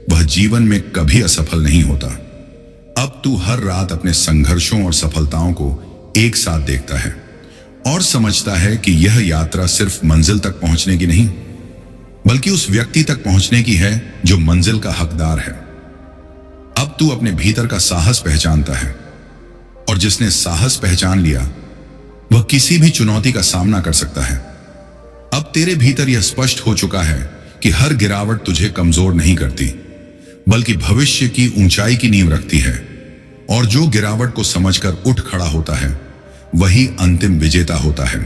Speaker 1: वह जीवन में कभी असफल नहीं होता। अब तू हर रात अपने संघर्षों और सफलताओं को एक साथ देखता है, और समझता है कि यह यात्रा सिर्फ मंजिल तक पहुंचने की नहीं, बल्कि उस व्यक्ति तक पहुंचने की है जो मंजिल का हकदार है। अब तू अपने भीतर का साहस पहचानता है, और जिसने साहस पहचान लिया वह किसी भी चुनौती का सामना कर सकता है। अब तेरे भीतर यह स्पष्ट हो चुका है कि हर गिरावट तुझे कमजोर नहीं करती, बल्कि भविष्य की ऊंचाई की नींव रखती है, और जो गिरावट को समझकर उठ खड़ा होता है वही अंतिम विजेता होता है।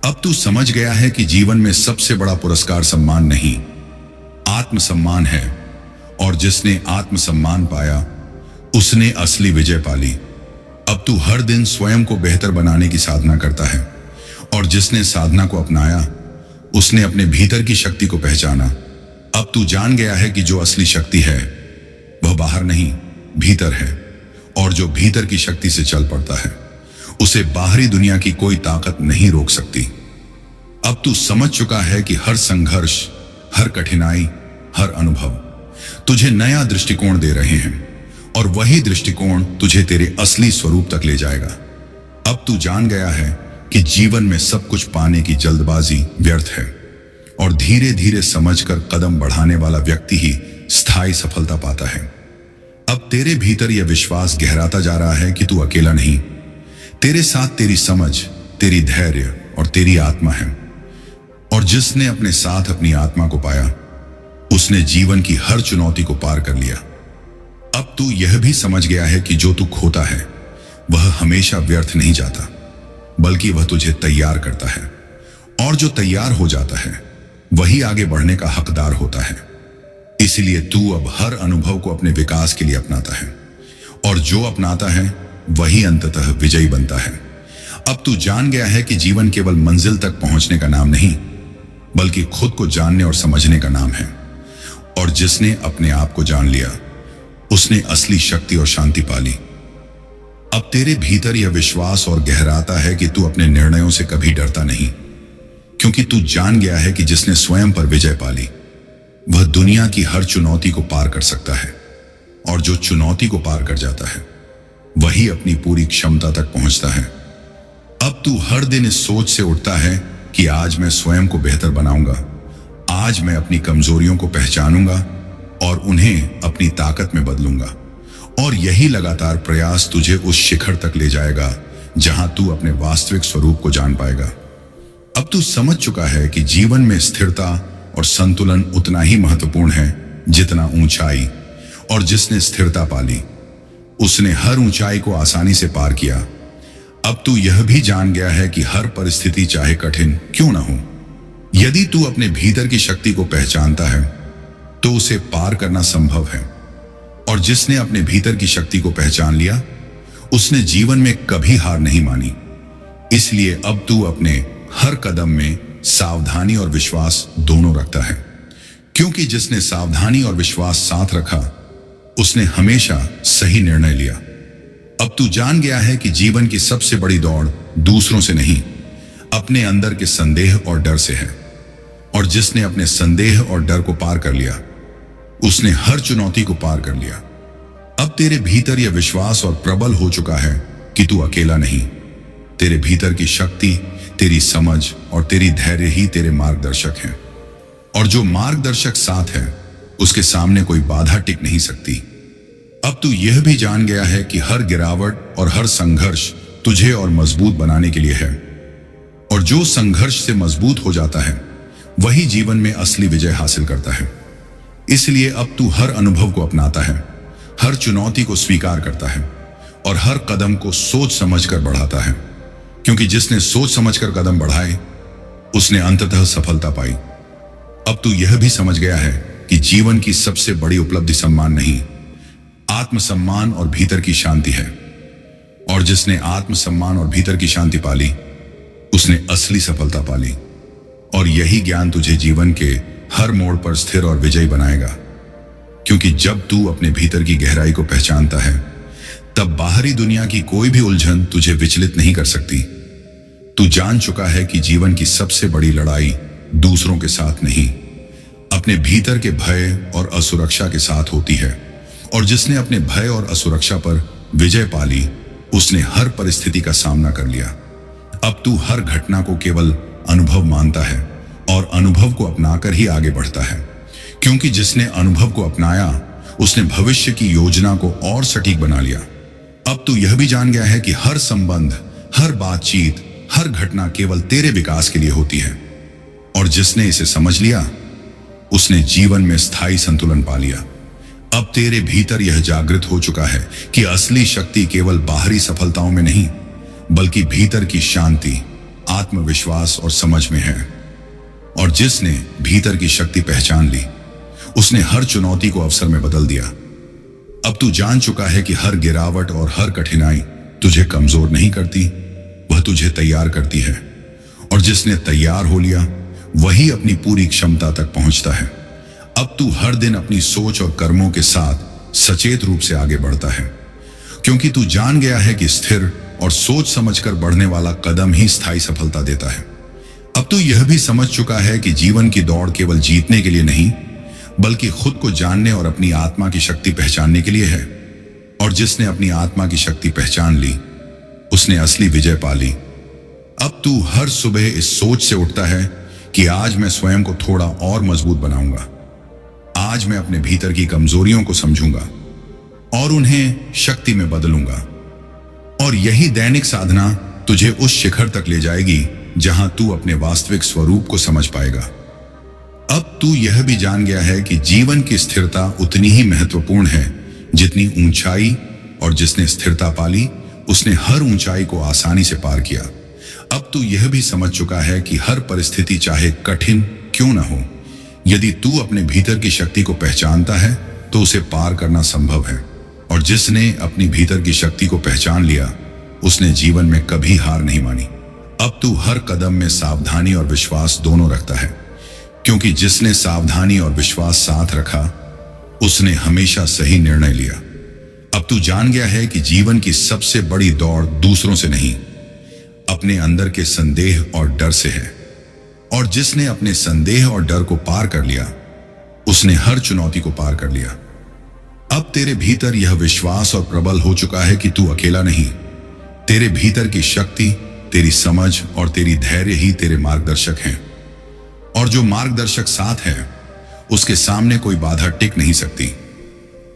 Speaker 1: अब तू समझ गया है कि जीवन में सबसे बड़ा पुरस्कार सम्मान नहीं, आत्मसम्मान है, और जिसने आत्मसम्मान पाया उसने असली विजय पाली। अब तू हर दिन स्वयं को बेहतर बनाने की साधना करता है, और जिसने साधना को अपनाया उसने अपने भीतर की शक्ति को पहचाना। अब तू जान गया है कि जो असली शक्ति है वह बाहर नहीं, भीतर है, और जो भीतर की शक्ति से चल पड़ता है उसे बाहरी दुनिया की कोई ताकत नहीं रोक सकती। अब तू समझ चुका है कि हर संघर्ष, हर कठिनाई, हर अनुभव तुझे नया दृष्टिकोण दे रहे हैं, और वही दृष्टिकोण तुझे तेरे असली स्वरूप तक ले जाएगा। अब तू जान गया है कि जीवन में सब कुछ पाने की जल्दबाजी व्यर्थ है, और धीरे धीरे समझकर कदम बढ़ाने वाला व्यक्ति ही स्थायी सफलता पाता है। अब तेरे भीतर यह विश्वास गहराता जा रहा है कि तू अकेला नहीं, तेरे साथ तेरी समझ, तेरी धैर्य और तेरी आत्मा है, और जिसने अपने साथ अपनी आत्मा को पाया उसने जीवन की हर चुनौती को पार कर लिया। अब तू यह भी समझ गया है कि जो तू खोता है वह हमेशा व्यर्थ नहीं जाता, बल्कि वह तुझे तैयार करता है, और जो तैयार हो जाता है वही आगे बढ़ने का हकदार होता है। इसलिए तू अब हर अनुभव को अपने विकास के लिए अपनाता है, और जो अपनाता है वही अंततः विजयी बनता है। अब तू जान गया है कि जीवन केवल मंजिल तक पहुंचने का नाम नहीं, बल्कि खुद को जानने और समझने का नाम है। और जिसने अपने आप को जान लिया, उसने असली शक्ति और शांति पाली। अब तेरे भीतर यह विश्वास और गहराता है कि तू अपने निर्णयों से कभी डरता नहीं, क्योंकि तू जान गया है कि जिसने स्वयं पर विजय पाली, वह दुनिया की हर चुनौती को पार कर सकता है। और जो चुनौती को पार कर जाता है, वही अपनी पूरी क्षमता तक पहुंचता है। अब तू हर दिन इस सोच से उठता है कि आज मैं स्वयं को बेहतर बनाऊंगा, आज मैं अपनी कमजोरियों को पहचानूंगा और उन्हें अपनी ताकत में बदलूंगा। और यही लगातार प्रयास तुझे उस शिखर तक ले जाएगा जहां तू अपने वास्तविक स्वरूप को जान पाएगा। अब तू समझ चुका है कि जीवन में स्थिरता और संतुलन उतना ही महत्वपूर्ण है जितना ऊंचाई। और जिसने स्थिरता पाली, उसने हर ऊंचाई को आसानी से पार किया। अब तू यह भी जान गया है कि हर परिस्थिति चाहे कठिन क्यों ना हो, यदि तू अपने भीतर की शक्ति को पहचानता है तो उसे पार करना संभव है। और जिसने अपने भीतर की शक्ति को पहचान लिया, उसने जीवन में कभी हार नहीं मानी। इसलिए अब तू अपने हर कदम में सावधानी और विश्वास दोनों रखता है, क्योंकि जिसने सावधानी और विश्वास साथ रखा, उसने हमेशा सही निर्णय लिया। अब तू जान गया है कि जीवन की सबसे बड़ी दौड़ दूसरों से नहीं, अपने अंदर के संदेह और डर से है। और जिसने अपने संदेह और डर को पार कर लिया, उसने हर चुनौती को पार कर लिया। अब तेरे भीतर यह विश्वास और प्रबल हो चुका है कि तू अकेला नहीं। तेरे भीतर की शक्ति, तेरी समझ और तेरी धैर्य ही तेरे मार्गदर्शक हैं। और जो मार्गदर्शक साथ है, उसके सामने कोई बाधा टिक नहीं सकती। अब तू यह भी जान गया है कि हर गिरावट और हर संघर्ष तुझे और मजबूत बनाने के लिए है। और जो संघर्ष से मजबूत हो जाता है, वही जीवन में असली विजय हासिल करता है। इसलिए अब तू हर अनुभव को अपनाता है, हर चुनौती को स्वीकार करता है और हर कदम को सोच समझकर बढ़ाता है, क्योंकि जिसने सोच समझकर कदम बढ़ाए, उसने अंततः सफलता पाई। अब तू यह भी समझ गया है कि जीवन की सबसे बड़ी उपलब्धि सम्मान नहीं, आत्मसम्मान और भीतर की शांति है। और जिसने आत्मसम्मान और भीतर की शांति पाली, उसने असली सफलता पाली। और यही ज्ञान तुझे जीवन के हर मोड़ पर स्थिर और विजयी बनाएगा, क्योंकि जब तू अपने भीतर की गहराई को पहचानता है, तब बाहरी दुनिया की कोई भी उलझन तुझे विचलित नहीं कर सकती। तू जान चुका है कि जीवन की सबसे बड़ी लड़ाई दूसरों के साथ नहीं, अपने भीतर के भय और असुरक्षा के साथ होती है। और जिसने अपने भय और असुरक्षा पर विजय पाली, उसने हर परिस्थिति का सामना कर लिया। अब तू हर घटना को केवल अनुभव मानता है और अनुभव को अपनाकर ही आगे बढ़ता है, क्योंकि जिसने अनुभव को अपनाया, उसने भविष्य की योजना को और सटीक बना लिया। अब तू यह भी जान गया है कि हर संबंध, हर बातचीत, हर घटना केवल तेरे विकास के लिए होती है। और जिसने इसे समझ लिया, उसने जीवन में स्थायी संतुलन पा लिया। अब तेरे भीतर यह जागृत हो चुका है कि असली शक्ति केवल बाहरी सफलताओं में नहीं, बल्कि भीतर की शांति, आत्मविश्वास और समझ में है। और जिसने भीतर की शक्ति पहचान ली, उसने हर चुनौती को अवसर में बदल दिया। अब तू जान चुका है कि हर गिरावट और हर कठिनाई तुझे कमजोर नहीं करती, वह तुझे तैयार करती है। और जिसने तैयार हो लिया, वही अपनी पूरी क्षमता तक पहुंचता है। अब तू हर दिन अपनी सोच और कर्मों के साथ सचेत रूप से आगे बढ़ता है, क्योंकि तू जान गया है कि स्थिर और सोच समझकर बढ़ने वाला कदम ही स्थायी सफलता देता है। अब तू यह भी समझ चुका है कि जीवन की दौड़ केवल जीतने के लिए नहीं, बल्कि खुद को जानने और अपनी आत्मा की शक्ति पहचानने के लिए है। और जिसने अपनी आत्मा की शक्ति पहचान ली, उसने असली विजय पा ली। अब तू हर सुबह इस सोच से उठता है कि आज मैं स्वयं को थोड़ा और मजबूत बनाऊंगा, आज मैं अपने भीतर की कमजोरियों को समझूंगा और उन्हें शक्ति में बदलूंगा। और यही दैनिक साधना तुझे उस शिखर तक ले जाएगी जहां तू अपने वास्तविक स्वरूप को समझ पाएगा। अब तू यह भी जान गया है कि जीवन की स्थिरता उतनी ही महत्वपूर्ण है जितनी ऊंचाई, और जिसने स्थिरता पाली, उसने हर ऊंचाई को आसानी से पार किया। अब तू यह भी समझ चुका है कि हर परिस्थिति चाहे कठिन क्यों ना हो, यदि तू अपने भीतर की शक्ति को पहचानता है तो उसे पार करना संभव है। और जिसने अपनी भीतर की शक्ति को पहचान लिया, उसने जीवन में कभी हार नहीं मानी। अब तू हर कदम में सावधानी और विश्वास दोनों रखता है, क्योंकि जिसने सावधानी और विश्वास साथ रखा उसने हमेशा सही निर्णय लिया। अब तू जान गया है कि जीवन की सबसे बड़ी दौड़ दूसरों से नहीं, अपने अंदर के संदेह और डर से है। और जिसने अपने संदेह और डर को पार कर लिया उसने हर चुनौती को पार कर लिया। अब तेरे भीतर यह विश्वास और प्रबल हो चुका है कि तू अकेला नहीं। तेरे भीतर की शक्ति, तेरी समझ और तेरी धैर्य ही तेरे मार्गदर्शक हैं। और जो मार्गदर्शक साथ है उसके सामने कोई बाधा टिक नहीं सकती।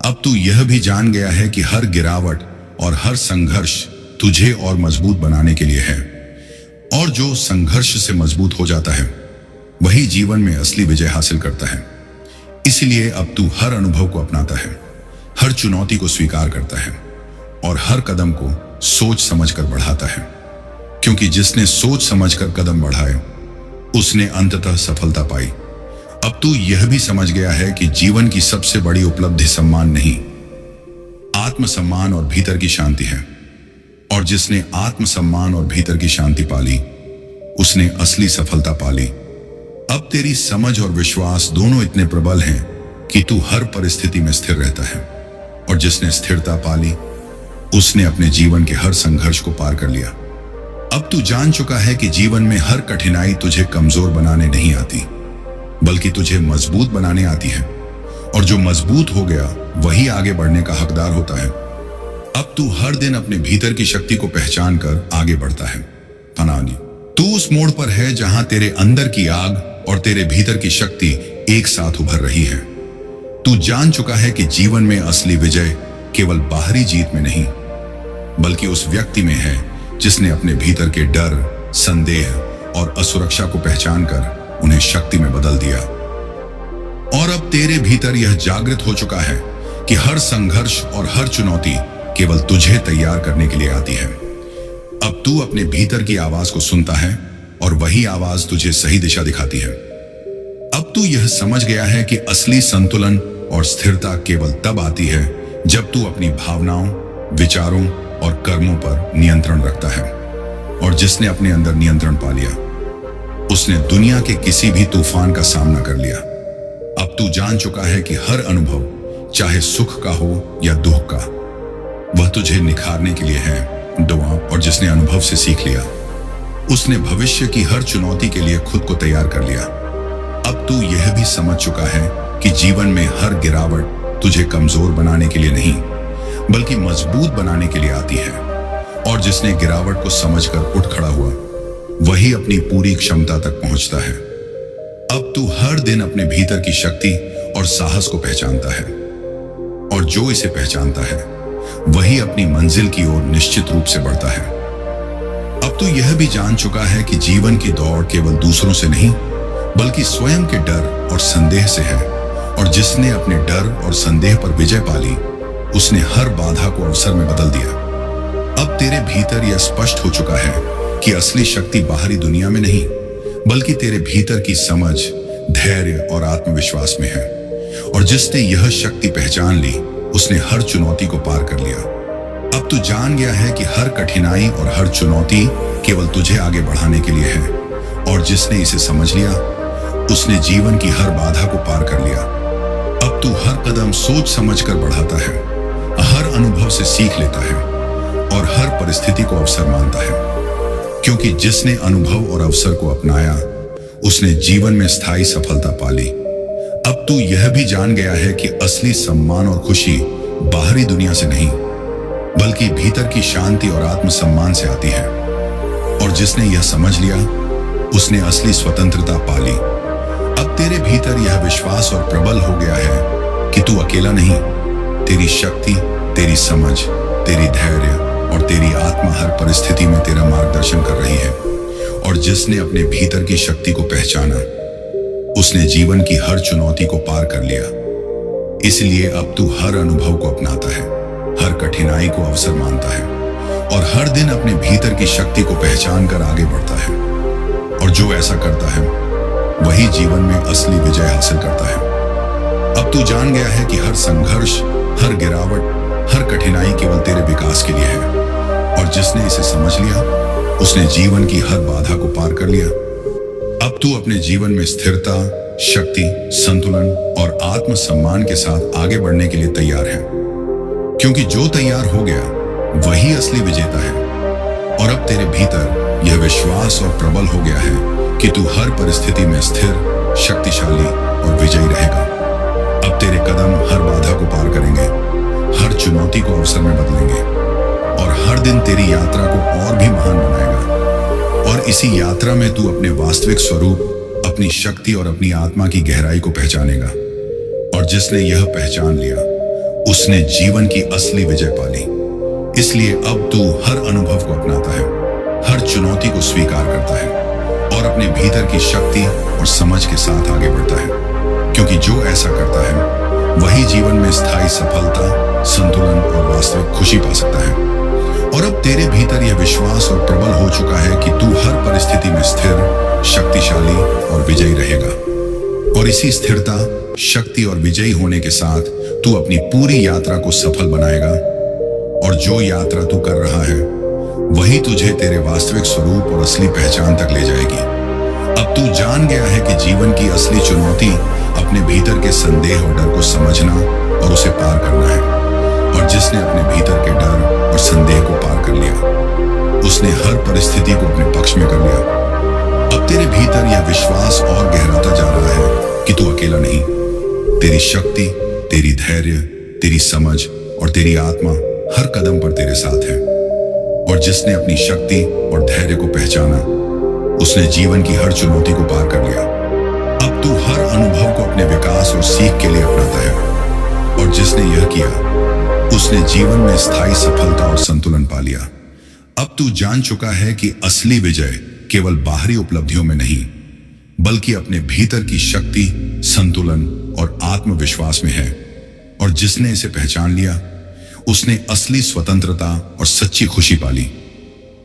Speaker 1: अब तू यह भी जान गया है कि हर गिरावट और हर संघर्ष तुझे और मजबूत बनाने के लिए है। और जो संघर्ष से मजबूत हो जाता है वही जीवन में असली विजय हासिल करता है। इसलिए अब तू हर अनुभव को अपनाता है, हर चुनौती को स्वीकार करता है और हर कदम को सोच समझकर बढ़ाता है, क्योंकि जिसने सोच समझकर कदम बढ़ाए उसने अंततः सफलता पाई। अब तू यह भी समझ गया है कि जीवन की सबसे बड़ी उपलब्धि सम्मान नहीं, आत्मसम्मान और भीतर की शांति है। और जिसने आत्मसम्मान और भीतर की शांति पाली उसने असली सफलता पाली। अब तेरी समझ और विश्वास दोनों इतने प्रबल हैं कि तू हर परिस्थिति में स्थिर रहता है। और जिसने स्थिरता पाली उसने अपने जीवन के हर संघर्ष को पार कर लिया। अब तू जान चुका है कि जीवन में हर कठिनाई तुझे कमजोर बनाने नहीं आती, बल्कि तुझे मजबूत बनाने आती है। और जो मजबूत हो गया वही आगे बढ़ने का हकदार होता है। अब तू हर दिन अपने भीतर की शक्ति को पहचान कर आगे बढ़ता है। फनानी, तू उस मोड़ पर है जहां तेरे अंदर की आग और तेरे भीतर की शक्ति एक साथ उभर रही है। तू जान चुका है कि जीवन में असली विजय केवल बाहरी जीत में नहीं, बल्कि उस व्यक्ति में है जिसने अपने भीतर के डर, संदेह और असुरक्षा को पहचान कर उन्हें शक्ति में बदल दिया। और अब तेरे भीतर यह जागृत हो चुका है कि हर संघर्ष और हर चुनौती केवल तुझे तैयार करने के लिए आती है। अब तू अपने भीतर की आवाज को सुनता है और वही आवाज तुझे सही दिशा दिखाती है। अब तू यह समझ गया है कि असली संतुलन और स्थिरता केवल तब आती है जब तू अपनी भावनाओं, विचारों और कर्मों पर नियंत्रण रखता है। और जिसने अपने अंदर नियंत्रण पा लिया उसने दुनिया के किसी भी तूफान का सामना कर लिया। अब तू जान चुका है कि हर अनुभव, चाहे सुख का हो या दुख का, वह तुझे निखारने के लिए है। दुआ। और जिसने अनुभव से सीख लिया उसने भविष्य की हर चुनौती के लिए खुद को तैयार कर लिया। अब तू यह भी समझ चुका है कि जीवन में हर गिरावट तुझे कमजोर बनाने के लिए नहीं, बल्कि मजबूत बनाने के लिए आती है। और जिसने गिरावट को समझकर उठ खड़ा हुआ वही अपनी पूरी क्षमता तक पहुंचता है। अब तू हर दिन अपने भीतर की शक्ति और साहस को पहचानता है, और जो इसे पहचानता है वही अपनी मंजिल की ओर निश्चित रूप से बढ़ता है। अब तू यह भी जान चुका है कि जीवन की दौड़ केवल दूसरों से नहीं, बल्कि स्वयं के डर और संदेह से है। और जिसने अपने डर और संदेह पर विजय पाली उसने हर बाधा को अवसर में बदल दिया। अब तेरे भीतर यह स्पष्ट हो चुका है कि असली शक्ति बाहरी दुनिया में नहीं, बल्कि तेरे भीतर की समझ, धैर्य और आत्मविश्वास में है। और जिसने यह शक्ति पहचान ली उसने हर चुनौती को पार कर लिया। अब तू जान गया है कि हर कठिनाई और हर चुनौती केवल तुझे आगे बढ़ाने के लिए है। और जिसने इसे समझ लिया उसने जीवन की हर बाधा को पार कर लिया। अब तू हर कदम सोच समझकर बढ़ाता है, हर अनुभव से सीख लेता है और हर परिस्थिति को अवसर मानता है, क्योंकि जिसने अनुभव और अवसर को अपनाया उसने जीवन में स्थायी सफलता पाली। अब तू यह भी जान गया है कि असली सम्मान और खुशी बाहरी दुनिया से नहीं, बल्कि भीतर की शांति और आत्मसम्मान से आती है। और जिसने यह समझ लिया उसने असली स्वतंत्रता पाली। अब तेरे भीतर यह विश्वास और प्रबल हो गया है कि तू अकेला नहीं। तेरी शक्ति, तेरी समझ, तेरी धैर्य और तेरी आत्मा हर परिस्थिति में तेरा मार्गदर्शन कर रही है। और जिसने अपने भीतर की शक्ति को पहचाना उसने जीवन की हर चुनौती को पार कर लिया। इसलिए अब तू हर अनुभव को अपनाता है, हर कठिनाई को अवसर मानता है और हर दिन अपने भीतर की शक्ति को पहचान कर आगे बढ़ता है। और जो ऐसा करता है वही जीवन में असली विजय हासिल करता है। अब तू जान गया है कि हर संघर्ष, हर गिरावट, हर कठिनाई केवल तेरे विकास के लिए है। और और जिसने इसे समझ लिया उसने जीवन की हर बाधा को पार कर लिया। अब तू अपने जीवन में स्थिरता, शक्ति, संतुलन और आत्मसम्मान के साथ आगे बढ़ने के लिए तैयार है, क्योंकि जो तैयार हो गया वही असली विजेता है। और अब तेरे भीतर यह विश्वास और प्रबल हो गया है कि तू हर परिस्थिति में स्थिर, शक्तिशाली और विजयी रहेगा। अब तेरे कदम हर बाधा को पार करेंगे, हर चुनौती को अवसर में बदलेंगे और हर दिन तेरी यात्रा को और भी महान बनाएगा। और इसी यात्रा में तू अपने वास्तविक स्वरूप, अपनी शक्ति और अपनी आत्मा की गहराई को पहचानेगा। और जिसने यह पहचान लिया उसने जीवन की असली विजय पाली। इसलिए अब तू हर अनुभव को अपनाता है, हर चुनौती को स्वीकार करता है और अपने भीतर की शक्ति और समझ के साथ आगे बढ़ता है, क्योंकि जो ऐसा करता है वही जीवन में स्थायी सफलता, संतुलन और वास्तविक खुशी पा सकता है। और अब तेरे भीतर यह विश्वास और प्रबल हो चुका है कि तू हर परिस्थिति में स्थिर, शक्तिशाली और विजयी रहेगा। और इसी स्थिरता, शक्ति और विजयी होने के साथ तू अपनी पूरी यात्रा को सफल बनाएगा। और जो यात्रा तू कर रहा है वही तुझे तेरे वास्तविक स्वरूप और असली पहचान तक ले जाएगी। अब तू जान गया है कि जीवन की असली चुनौती अपने भीतर के संदेह और डर को समझना और उसे पार करना है। और जिसने अपने भीतर के डर और संदेह को पार कर लिया उसने हर परिस्थिति को अपने पक्ष में कर लिया। अब तेरे भीतर यह विश्वास और गहराता जा रहा है कि तू अकेला नहीं। तेरी शक्ति, तेरी धैर्य, तेरी समझ और तेरी आत्मा हर कदम पर तेरे साथ है। और जिसने अपनी शक्ति और धैर्य को पहचाना उसने जीवन की हर चुनौती को पार कर लिया। अब तू हर अनुभव को अपने विकास और सीख के लिए अपनाता है। और जिसने यह किया उसने जीवन में स्थायी सफलता और संतुलन पा लिया। अब तू जान चुका है कि असली विजय केवल बाहरी उपलब्धियों में नहीं बल्कि अपने भीतर की शक्ति, संतुलन और आत्मविश्वास में है। और जिसने इसे पहचान लिया उसने असली स्वतंत्रता और सच्ची खुशी पाली।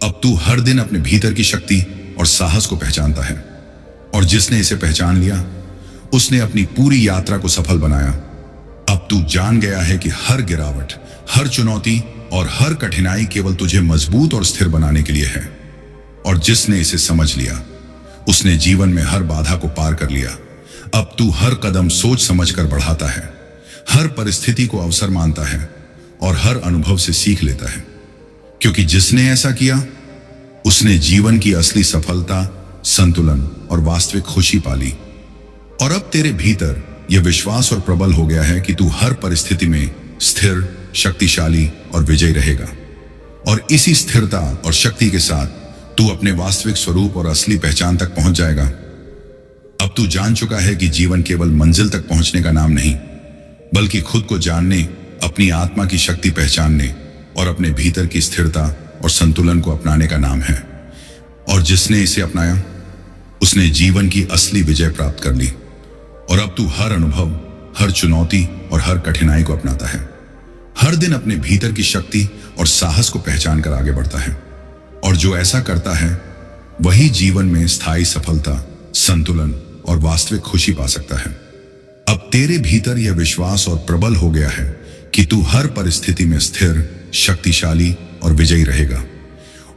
Speaker 1: अब तू हर दिन अपने भीतर की शक्ति और साहस को पहचानता है। और जिसने इसे पहचान लिया उसने अपनी पूरी यात्रा को सफल बनाया। अब तू जान गया है कि हर गिरावट, हर चुनौती और हर कठिनाई केवल तुझे मजबूत और स्थिर बनाने के लिए है। और जिसने इसे समझ लिया उसने जीवन में हर बाधा को पार कर लिया। अब तू हर कदम सोच समझकर बढ़ाता है, हर परिस्थिति को अवसर मानता है और हर अनुभव से सीख लेता है, क्योंकि जिसने ऐसा किया उसने जीवन की असली सफलता, संतुलन और वास्तविक खुशी पाली। और अब तेरे भीतर यह विश्वास और प्रबल हो गया है कि तू हर परिस्थिति में स्थिर, शक्तिशाली और विजयी रहेगा। और इसी स्थिरता और शक्ति के साथ तू अपने वास्तविक स्वरूप और असली पहचान तक पहुंच जाएगा। अब तू जान चुका है कि जीवन केवल मंजिल तक पहुंचने का नाम नहीं बल्कि खुद को जानने, अपनी आत्मा की शक्ति पहचानने और अपने भीतर की स्थिरता और संतुलन को अपनाने का नाम है। और जिसने इसे अपनाया उसने जीवन की असली विजय प्राप्त कर ली। और अब तू हर अनुभव, हर चुनौती और हर कठिनाई को अपनाता है, हर दिन अपने भीतर की शक्ति और साहस को पहचान कर आगे बढ़ता है। और जो ऐसा करता है वही जीवन में स्थायी सफलता, संतुलन और वास्तविक खुशी पा सकता है। अब तेरे भीतर यह विश्वास और प्रबल हो गया है कि तू हर परिस्थिति में स्थिर, शक्तिशाली और विजयी रहेगा।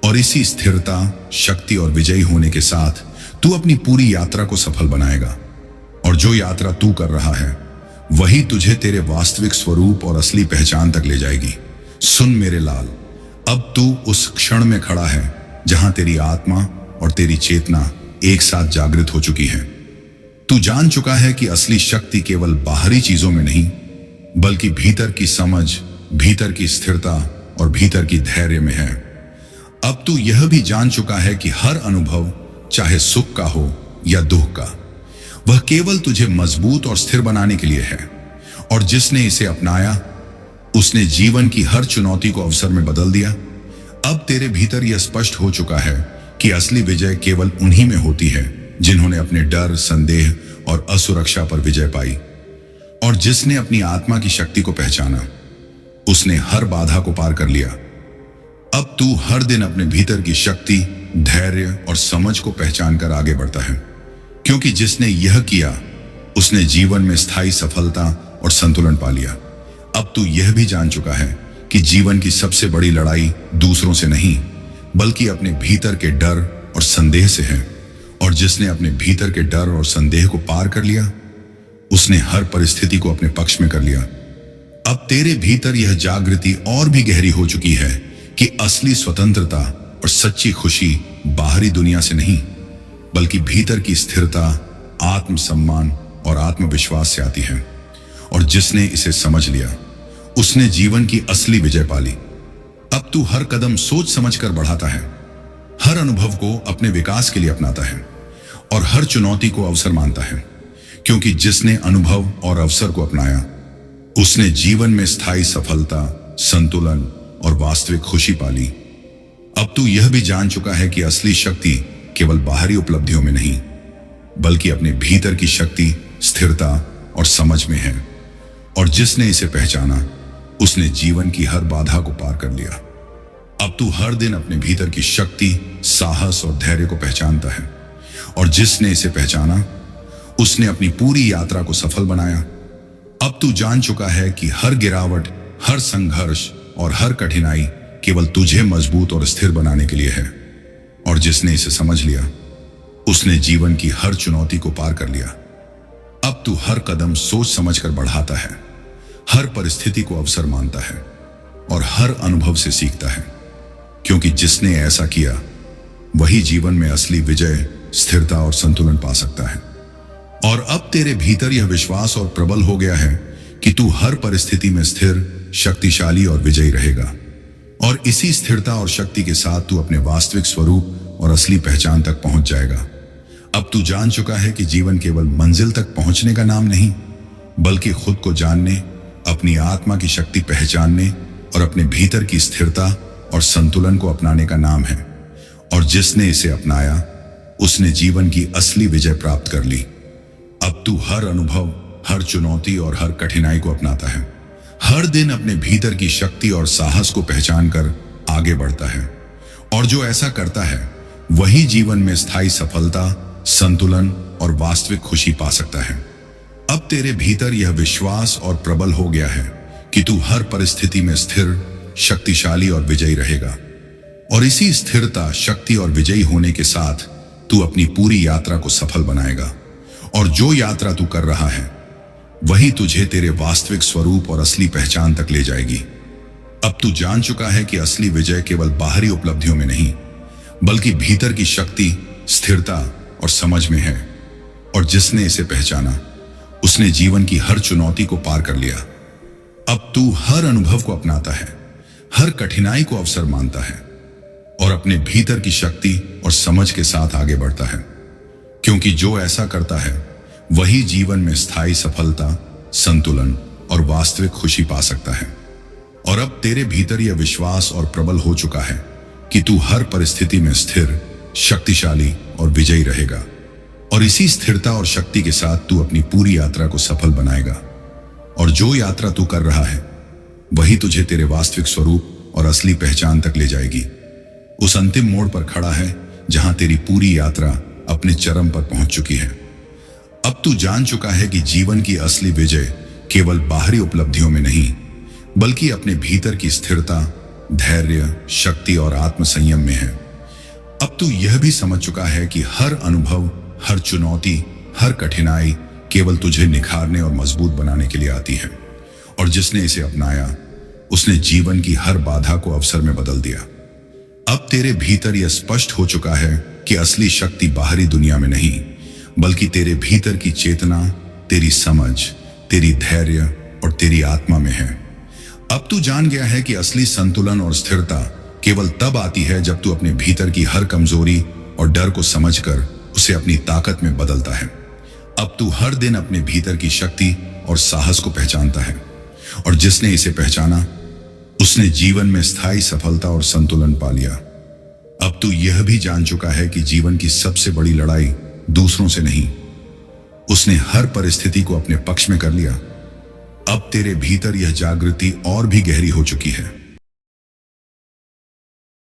Speaker 1: और इसी स्थिरता, शक्ति और विजयी होने के साथ तू अपनी पूरी यात्रा को सफल बनाएगा। और जो यात्रा तू कर रहा है वही तुझे तेरे वास्तविक स्वरूप और असली पहचान तक ले जाएगी। सुन मेरे लाल, अब तू उस क्षण में खड़ा है जहां तेरी आत्मा और तेरी चेतना एक साथ जागृत हो चुकी है। तू जान चुका है कि असली शक्ति केवल बाहरी चीजों में नहीं बल्कि भीतर की समझ, भीतर की स्थिरता और भीतर की धैर्य में है। अब तू यह भी जान चुका है कि हर अनुभव, चाहे सुख का हो या दुख का, वह केवल तुझे मजबूत और स्थिर बनाने के लिए है। और जिसने इसे अपनाया उसने जीवन की हर चुनौती को अवसर में बदल दिया। अब तेरे भीतर यह स्पष्ट हो चुका है कि असली विजय केवल उन्हीं में होती है जिन्होंने अपने डर, संदेह और असुरक्षा पर विजय पाई। और जिसने अपनी आत्मा की शक्ति को पहचाना उसने हर बाधा को पार कर लिया। अब तू हर दिन अपने भीतर की शक्ति, धैर्य और समझ को पहचान कर आगे बढ़ता है, क्योंकि जिसने यह किया उसने जीवन में स्थायी सफलता और संतुलन पा लिया। अब तू यह भी जान चुका है कि जीवन की सबसे बड़ी लड़ाई दूसरों से नहीं बल्कि अपने भीतर के डर और संदेह से है। और जिसने अपने भीतर के डर और संदेह को पार कर लिया, उसने हर परिस्थिति को अपने पक्ष में कर लिया। अब तेरे भीतर यह जागृति और भी गहरी हो चुकी है कि असली स्वतंत्रता और सच्ची खुशी बाहरी दुनिया से नहीं बल्कि भीतर की स्थिरता, आत्मसम्मान और आत्मविश्वास से आती है। और जिसने इसे समझ लिया, उसने जीवन की असली विजय पाली। अब तू हर कदम सोच समझकर बढ़ाता है, हर अनुभव को अपने विकास के लिए अपनाता है और हर चुनौती को अवसर मानता है, क्योंकि जिसने अनुभव और अवसर को अपनाया, उसने जीवन में स्थायी सफलता, संतुलन और वास्तविक खुशी पाली। अब तू यह भी जान चुका है कि असली शक्ति केवल बाहरी उपलब्धियों में नहीं बल्कि अपने भीतर की शक्ति, स्थिरता और समझ में है। और जिसने इसे पहचाना, उसने जीवन की हर बाधा को पार कर लिया। अब तू हर दिन अपने भीतर की शक्ति, साहस और धैर्य को पहचानता है। और जिसने इसे पहचाना, उसने अपनी पूरी यात्रा को सफल बनाया। अब तू जान चुका है कि हर गिरावट, हर संघर्ष और हर कठिनाई केवल तुझे मजबूत और स्थिर बनाने के लिए है। और जिसने इसे समझ लिया, उसने जीवन की हर चुनौती को पार कर लिया। अब तू हर कदम सोच समझकर बढ़ाता है, हर परिस्थिति को अवसर मानता है और हर अनुभव से सीखता है, क्योंकि जिसने ऐसा किया वही जीवन में असली विजय, स्थिरता और संतुलन पा सकता है। और अब तेरे भीतर यह विश्वास और प्रबल हो गया है कि तू हर परिस्थिति में स्थिर, शक्तिशाली और विजयी रहेगा। और इसी स्थिरता और शक्ति के साथ तू अपने वास्तविक स्वरूप और असली पहचान तक पहुंच जाएगा। अब तू जान चुका है कि जीवन केवल मंजिल तक पहुंचने का नाम नहीं बल्कि खुद को जानने, अपनी आत्मा की शक्ति पहचानने और अपने भीतर की स्थिरता और संतुलन को अपनाने का नाम है। और जिसने इसे अपनाया, उसने जीवन की असली विजय प्राप्त कर ली। अब तू हर अनुभव, हर चुनौती और हर कठिनाई को अपनाता है, हर दिन अपने भीतर की शक्ति और साहस को पहचान कर आगे बढ़ता है। और जो ऐसा करता है, वही जीवन में स्थायी सफलता, संतुलन और वास्तविक खुशी पा सकता है। अब तेरे भीतर यह विश्वास और प्रबल हो गया है कि तू हर परिस्थिति में स्थिर, शक्तिशाली और विजयी रहेगा। और इसी स्थिरता, शक्ति और विजयी होने के साथ तू अपनी पूरी यात्रा को सफल बनाएगा। और जो यात्रा तू कर रहा है, वही तुझे तेरे वास्तविक स्वरूप और असली पहचान तक ले जाएगी। अब तू जान चुका है कि असली विजय केवल बाहरी उपलब्धियों में नहीं बल्कि भीतर की शक्ति, स्थिरता और समझ में है। और जिसने इसे पहचाना, उसने जीवन की हर चुनौती को पार कर लिया। अब तू हर अनुभव को अपनाता है, हर कठिनाई को अवसर मानता है और अपने भीतर की शक्ति और समझ के साथ आगे बढ़ता है, क्योंकि जो ऐसा करता है वही जीवन में स्थायी सफलता, संतुलन और वास्तविक खुशी पा सकता है। और अब तेरे भीतर यह विश्वास और प्रबल हो चुका है कि तू हर परिस्थिति में स्थिर, शक्तिशाली और विजयी रहेगा। और इसी स्थिरता और शक्ति के साथ तू अपनी पूरी यात्रा को सफल बनाएगा। और जो यात्रा तू कर रहा है, वही तुझे तेरे वास्तविक स्वरूप और असली पहचान तक ले जाएगी। उस अंतिम मोड़ पर खड़ा है जहां तेरी पूरी यात्रा अपने चरम पर पहुंच चुकी है। अब तू जान चुका है कि जीवन की असली विजय केवल बाहरी उपलब्धियों में नहीं बल्कि अपने भीतर की स्थिरता, धैर्य, शक्ति और आत्मसंयम में है। अब तू यह भी समझ चुका है कि हर अनुभव, हर चुनौती, हर कठिनाई केवल तुझे निखारने और मजबूत बनाने के लिए आती है। और जिसने इसे अपनाया, उसने जीवन की हर बाधा को अवसर में बदल दिया। अब तेरे भीतर यह स्पष्ट हो चुका है कि असली शक्ति बाहरी दुनिया में नहीं बल्कि तेरे भीतर की चेतना, तेरी समझ, तेरी धैर्य और तेरी आत्मा में है। अब तू जान गया है कि असली संतुलन और स्थिरता केवल तब आती है जब तू अपने भीतर की हर कमजोरी और डर को समझकर उसे अपनी ताकत में बदलता है। अब तू हर दिन अपने भीतर की शक्ति और साहस को पहचानता है। और जिसने इसे पहचाना, उसने जीवन में स्थायी सफलता और संतुलन पा लिया। अब तू यह भी जान चुका है कि जीवन की सबसे बड़ी लड़ाई दूसरों से नहीं, उसने हर परिस्थिति को अपने पक्ष में कर लिया। अब तेरे भीतर यह जागृति और भी गहरी हो चुकी है